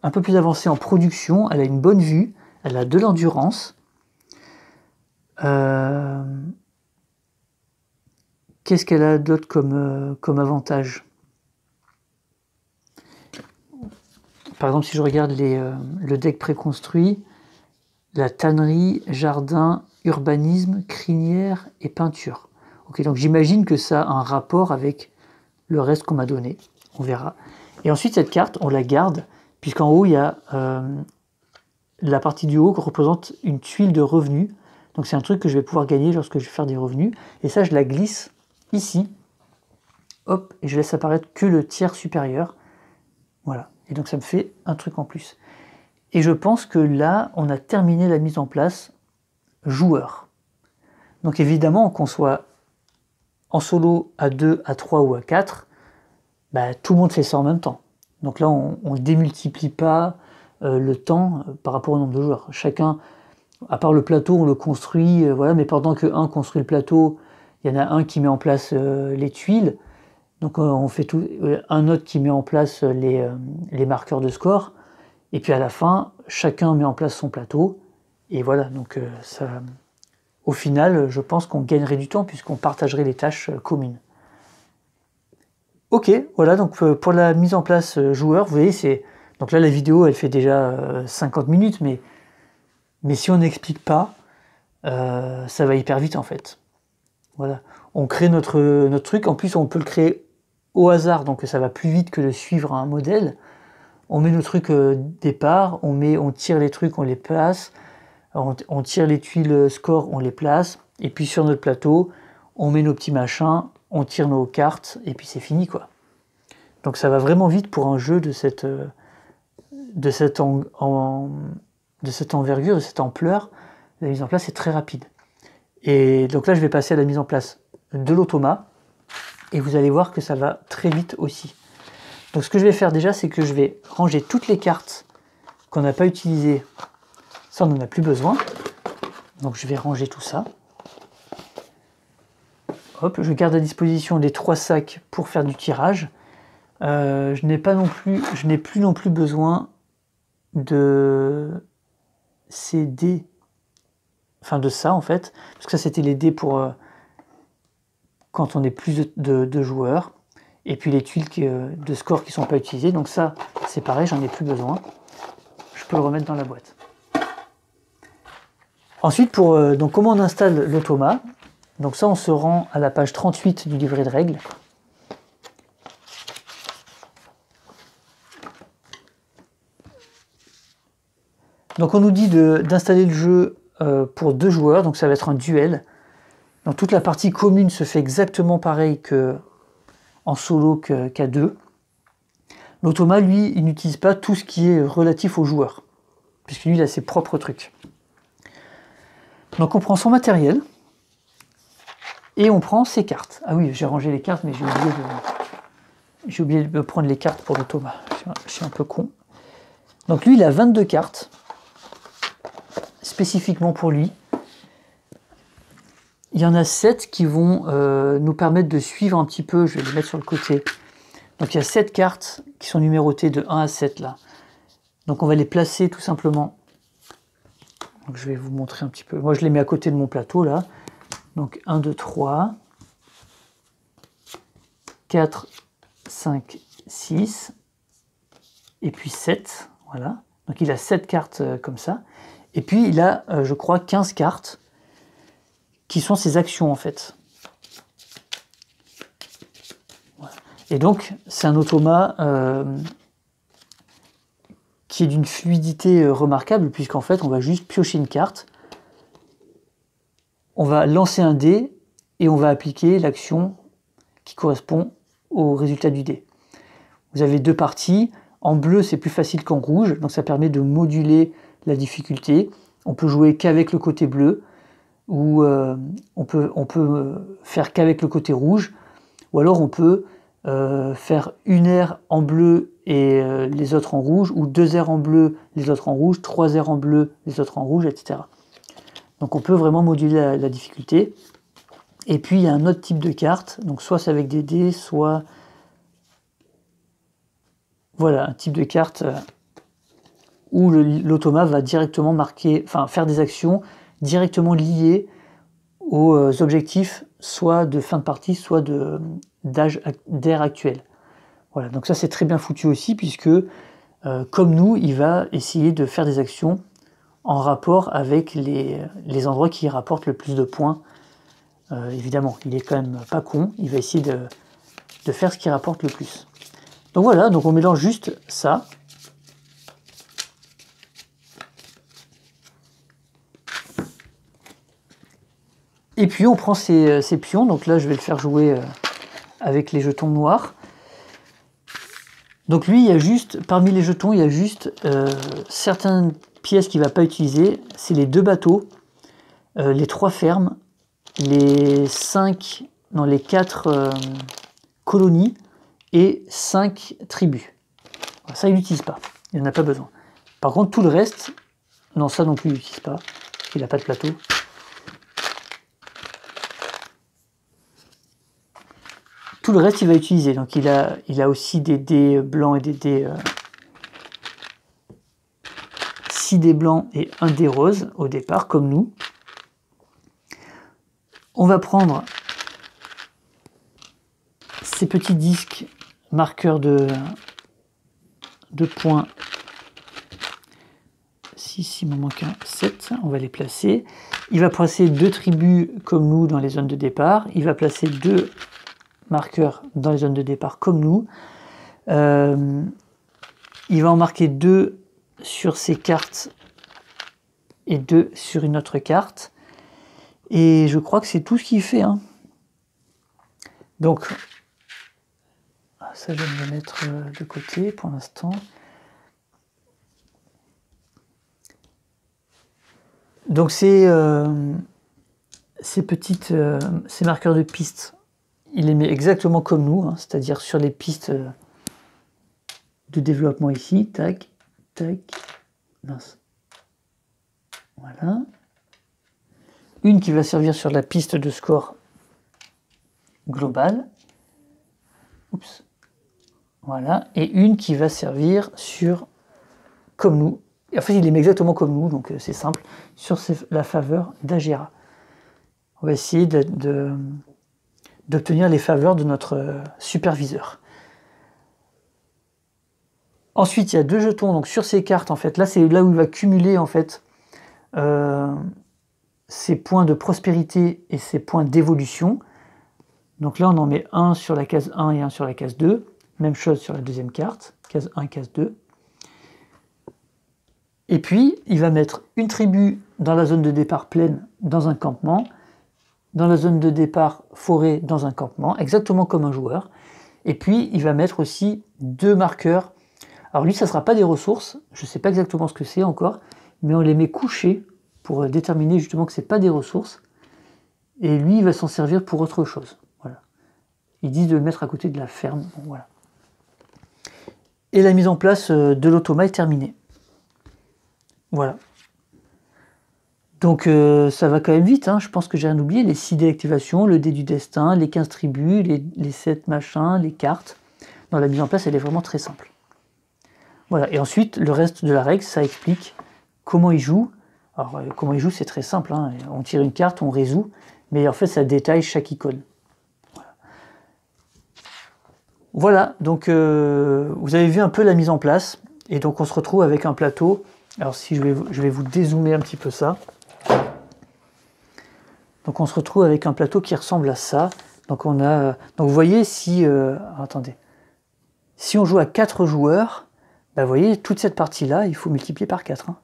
un peu plus avancée en production. Elle a une bonne vue, elle a de l'endurance. Qu'est-ce qu'elle a d'autre comme avantage? Par exemple, si je regarde le deck préconstruit, la tannerie, jardin, urbanisme, crinière et peinture. Ok, donc j'imagine que ça a un rapport avec le reste qu'on m'a donné. On verra. Et ensuite, cette carte, on la garde, puisqu'en haut, il y a la partie du haut qui représente une tuile de revenus. Donc c'est un truc que je vais pouvoir gagner lorsque je vais faire des revenus. Et ça, je la glisse ici. Hop, et je laisse apparaître que le tiers supérieur. Voilà. Et donc ça me fait un truc en plus. Et je pense que là, on a terminé la mise en place joueur. Donc évidemment, qu'on soit en solo à 2, à 3 ou à 4, bah, tout le monde fait ça en même temps. Donc là, on ne démultiplie pas le temps par rapport au nombre de joueurs. Chacun, à part le plateau, on le construit, voilà, mais pendant qu'un construit le plateau, il y en a un qui met en place les tuiles. Donc on fait tout, un autre qui met en place les marqueurs de score. Et puis à la fin, chacun met en place son plateau. Et voilà, donc ça, au final, je pense qu'on gagnerait du temps puisqu'on partagerait les tâches communes. Ok, voilà, donc pour la mise en place joueur, vous voyez, c'est... Donc là, la vidéo, elle fait déjà 50 minutes, mais si on n'explique pas, ça va hyper vite en fait. Voilà, on crée notre truc, en plus on peut le créer au hasard, donc ça va plus vite que de suivre un modèle. On met nos trucs départ, on tire les trucs, on les place. On tire les tuiles score, on les place, et puis sur notre plateau, on met nos petits machins, on tire nos cartes, et puis c'est fini, quoi. Donc ça va vraiment vite pour un jeu de cette envergure, de cette ampleur. La mise en place est très rapide. Et donc là, je vais passer à la mise en place de l'automa, et vous allez voir que ça va très vite aussi. Donc ce que je vais faire déjà, c'est que je vais ranger toutes les cartes qu'on n'a pas utilisées. Ça, on n'en a plus besoin. Donc je vais ranger tout ça. Hop, je garde à disposition les 3 sacs pour faire du tirage. Je n'ai plus non plus besoin de ces dés, enfin de ça en fait, parce que ça c'était les dés pour quand on est plus de joueurs, et puis les tuiles de score qui ne sont pas utilisées, donc ça c'est pareil, j'en ai plus besoin. Je peux le remettre dans la boîte. Ensuite, donc comment on installe l'automa, donc ça on se rend à la page 38 du livret de règles. Donc on nous dit d'installer le jeu pour 2 joueurs, donc ça va être un duel. Donc toute la partie commune se fait exactement pareil qu'en solo qu'à 2. L'automa, lui, il n'utilise pas tout ce qui est relatif aux joueurs, puisque lui, il a ses propres trucs. Donc on prend son matériel, et on prend ses cartes. Ah oui, j'ai rangé les cartes, mais j'ai oublié de prendre les cartes pour l'automa. Je suis un peu con. Donc lui, il a 22 cartes, spécifiquement pour lui. Il y en a 7 qui vont nous permettre de suivre un petit peu, je vais les mettre sur le côté. Donc il y a 7 cartes qui sont numérotées de 1 à 7 là. Donc on va les placer tout simplement. Donc je vais vous montrer un petit peu. Moi je les mets à côté de mon plateau là. Donc 1, 2, 3, 4, 5, 6, et puis 7. Voilà. Donc il a 7 cartes comme ça. Et puis il a, je crois, 15 cartes qui sont ses actions en fait. Voilà. Et donc c'est un automa qui est d'une fluidité remarquable, puisqu'en fait on va juste piocher une carte, on va lancer un dé et on va appliquer l'action qui correspond au résultat du dé. Vous avez 2 parties. En bleu c'est plus facile qu'en rouge, donc ça permet de moduler la difficulté. On peut jouer qu'avec le côté bleu, ou on peut faire qu'avec le côté rouge, ou alors on peut faire une aire en bleu et les autres en rouge, ou 2 aires en bleu, les autres en rouge, 3 aires en bleu, les autres en rouge, etc. Donc on peut vraiment moduler la difficulté. Et puis il y a un autre type de carte, donc soit c'est avec des dés, soit voilà, un type de carte où l'automa va directement marquer, enfin faire des actions directement liées aux objectifs, soit de fin de partie, soit d'ère actuelle. Voilà, donc ça c'est très bien foutu aussi, puisque comme nous, il va essayer de faire des actions en rapport avec les endroits qui rapportent le plus de points. Évidemment, il est quand même pas con, il va essayer de faire ce qui rapporte le plus. Donc voilà, donc on mélange juste ça. Et puis on prend ces pions, donc là je vais le faire jouer avec les jetons noirs. Donc lui, il y a juste, parmi les jetons, il y a juste certaines pièces qu'il ne va pas utiliser. C'est les 2 bateaux, les 3 fermes, les 4 colonies et 5 tribus. Ça, il n'utilise pas, il n'en a pas besoin. Par contre, tout le reste, non, ça non plus, il n'utilise pas, parce qu'il n'a pas de plateau. Tout le reste, il va utiliser. Donc il a aussi des dés blancs et des dés... 6 dés blancs et 1 dé rose au départ, comme nous. On va prendre ces petits disques marqueurs de points. 6, il m'en manque un, 7. On va les placer. Il va placer 2 tribus comme nous dans les zones de départ. Il va placer 2 marqueurs dans les zones de départ comme nous. Il va en marquer 2 sur ces cartes et 2 sur une autre carte. Et je crois que c'est tout ce qu'il fait, hein. Donc, ça je vais me le mettre de côté pour l'instant. Donc ces marqueurs de piste, il les met exactement comme nous, hein, c'est-à-dire sur les pistes de développement ici, tac, tac, mince. Voilà. Une qui va servir sur la piste de score globale. Oups. Voilà. Et une qui va servir sur, comme nous. En fait, il les met exactement comme nous, donc c'est simple, sur la faveur d'Agera. On va essayer d'obtenir les faveurs de notre superviseur. Ensuite, il y a 2 jetons, donc sur ces cartes, en fait, là, c'est là où il va cumuler, en fait, ses points de prospérité et ses points d'évolution. Donc là, on en met un sur la case 1 et un sur la case 2. Même chose sur la deuxième carte, case 1, case 2. Et puis, il va mettre une tribu dans la zone de départ pleine dans un campement, dans la zone de départ forêt dans un campement, exactement comme un joueur. Et puis, il va mettre aussi 2 marqueurs. Alors lui, ça ne sera pas des ressources, je ne sais pas exactement ce que c'est encore, mais on les met couchés pour déterminer justement que ce n'est pas des ressources. Et lui, il va s'en servir pour autre chose. Voilà. Ils disent de le mettre à côté de la ferme. Bon, voilà. Et la mise en place de l'automa est terminée. Voilà. Donc ça va quand même vite, hein. Je pense que j'ai rien oublié. Les 6 dés d'activation, le dé du destin, les 15 tribus, les 7 machins, les cartes. Non, la mise en place, elle est vraiment très simple. Voilà. Et ensuite, le reste de la règle, ça explique comment il joue. Alors, comment il joue, c'est très simple, hein. On tire une carte, on résout, mais en fait, ça détaille chaque icône. Voilà, donc vous avez vu un peu la mise en place, et donc on se retrouve avec un plateau. Alors si je vais vous dézoomer un petit peu ça. Donc on se retrouve avec un plateau qui ressemble à ça. Donc on a, donc vous voyez si, attendez, si on joue à 4 joueurs, bah vous voyez toute cette partie-là, il faut multiplier par 4. Hein.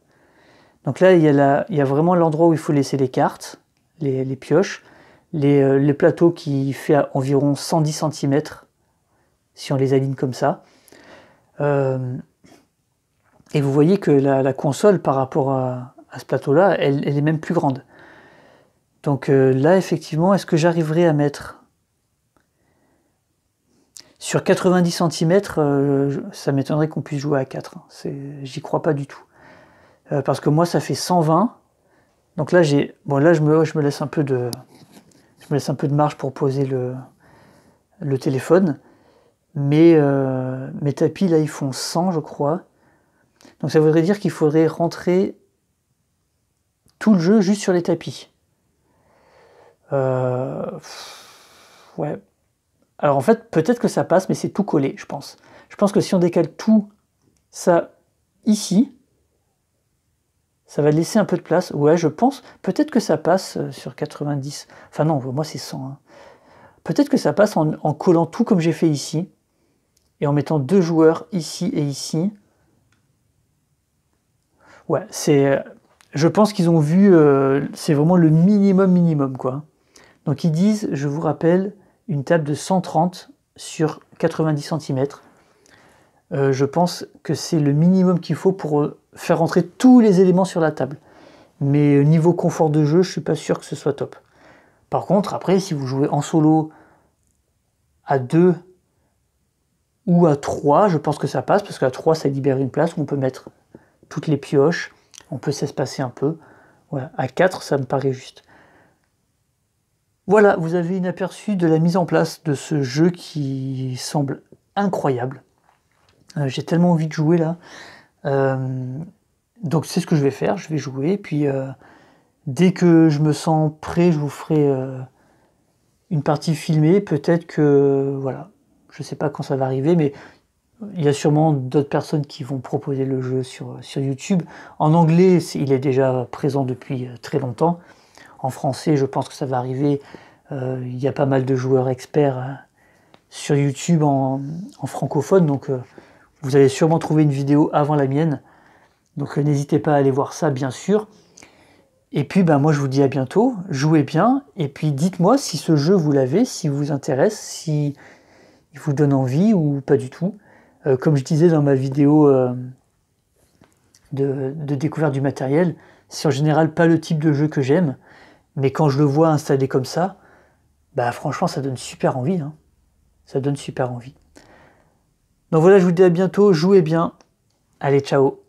Donc là il y a vraiment l'endroit où il faut laisser les cartes, les pioches, les plateaux qui fait environ 110 cm. Si on les aligne comme ça. Et vous voyez que la console, par rapport à ce plateau-là, elle est même plus grande. Donc là, effectivement, est-ce que j'arriverai à mettre... Sur 90 cm, ça m'étonnerait qu'on puisse jouer à 4. J'y crois pas du tout. Parce que moi, ça fait 120. Donc là, bon, là je me laisse un peu de... Je me laisse un peu de marge pour poser le téléphone. Mais mes tapis, là, ils font 100, je crois. Donc ça voudrait dire qu'il faudrait rentrer tout le jeu juste sur les tapis. Ouais. Alors en fait, peut-être que ça passe, mais c'est tout collé, je pense. Je pense que si on décale tout ça ici, ça va laisser un peu de place. Ouais, je pense. Peut-être que ça passe sur 90. Enfin non, moi c'est 100. Hein. Peut-être que ça passe en collant tout comme j'ai fait ici. Et en mettant 2 joueurs ici et ici. Ouais, je pense qu'ils ont vu, c'est vraiment le minimum, quoi. Donc ils disent, je vous rappelle, une table de 130 sur 90 cm. Je pense que c'est le minimum qu'il faut pour faire rentrer tous les éléments sur la table. Mais niveau confort de jeu, je suis pas sûr que ce soit top. Par contre, après, si vous jouez en solo à 2 ou à 3, je pense que ça passe, parce qu'à 3, ça libère une place où on peut mettre toutes les pioches, on peut s'espacer un peu. Voilà. À 4, ça me paraît juste. Voilà, vous avez une aperçu de la mise en place de ce jeu qui semble incroyable. J'ai tellement envie de jouer là. Donc c'est ce que je vais faire, je vais jouer, puis dès que je me sens prêt, je vous ferai une partie filmée, peut-être que, voilà, je sais pas quand ça va arriver, mais il y a sûrement d'autres personnes qui vont proposer le jeu sur YouTube. En anglais, il est déjà présent depuis très longtemps. En français, je pense que ça va arriver. Il y a pas mal de joueurs experts sur YouTube en francophone, donc vous allez sûrement trouver une vidéo avant la mienne. Donc n'hésitez pas à aller voir ça, bien sûr. Et puis moi je vous dis à bientôt, jouez bien, et puis dites-moi si ce jeu vous l'avez, si vous intéresse, si il vous donne envie ou pas du tout. Comme je disais dans ma vidéo de découverte du matériel, c'est en général pas le type de jeu que j'aime, mais quand je le vois installé comme ça, franchement ça donne super envie, hein. Ça donne super envie. Donc voilà, je vous dis à bientôt, jouez bien, allez ciao.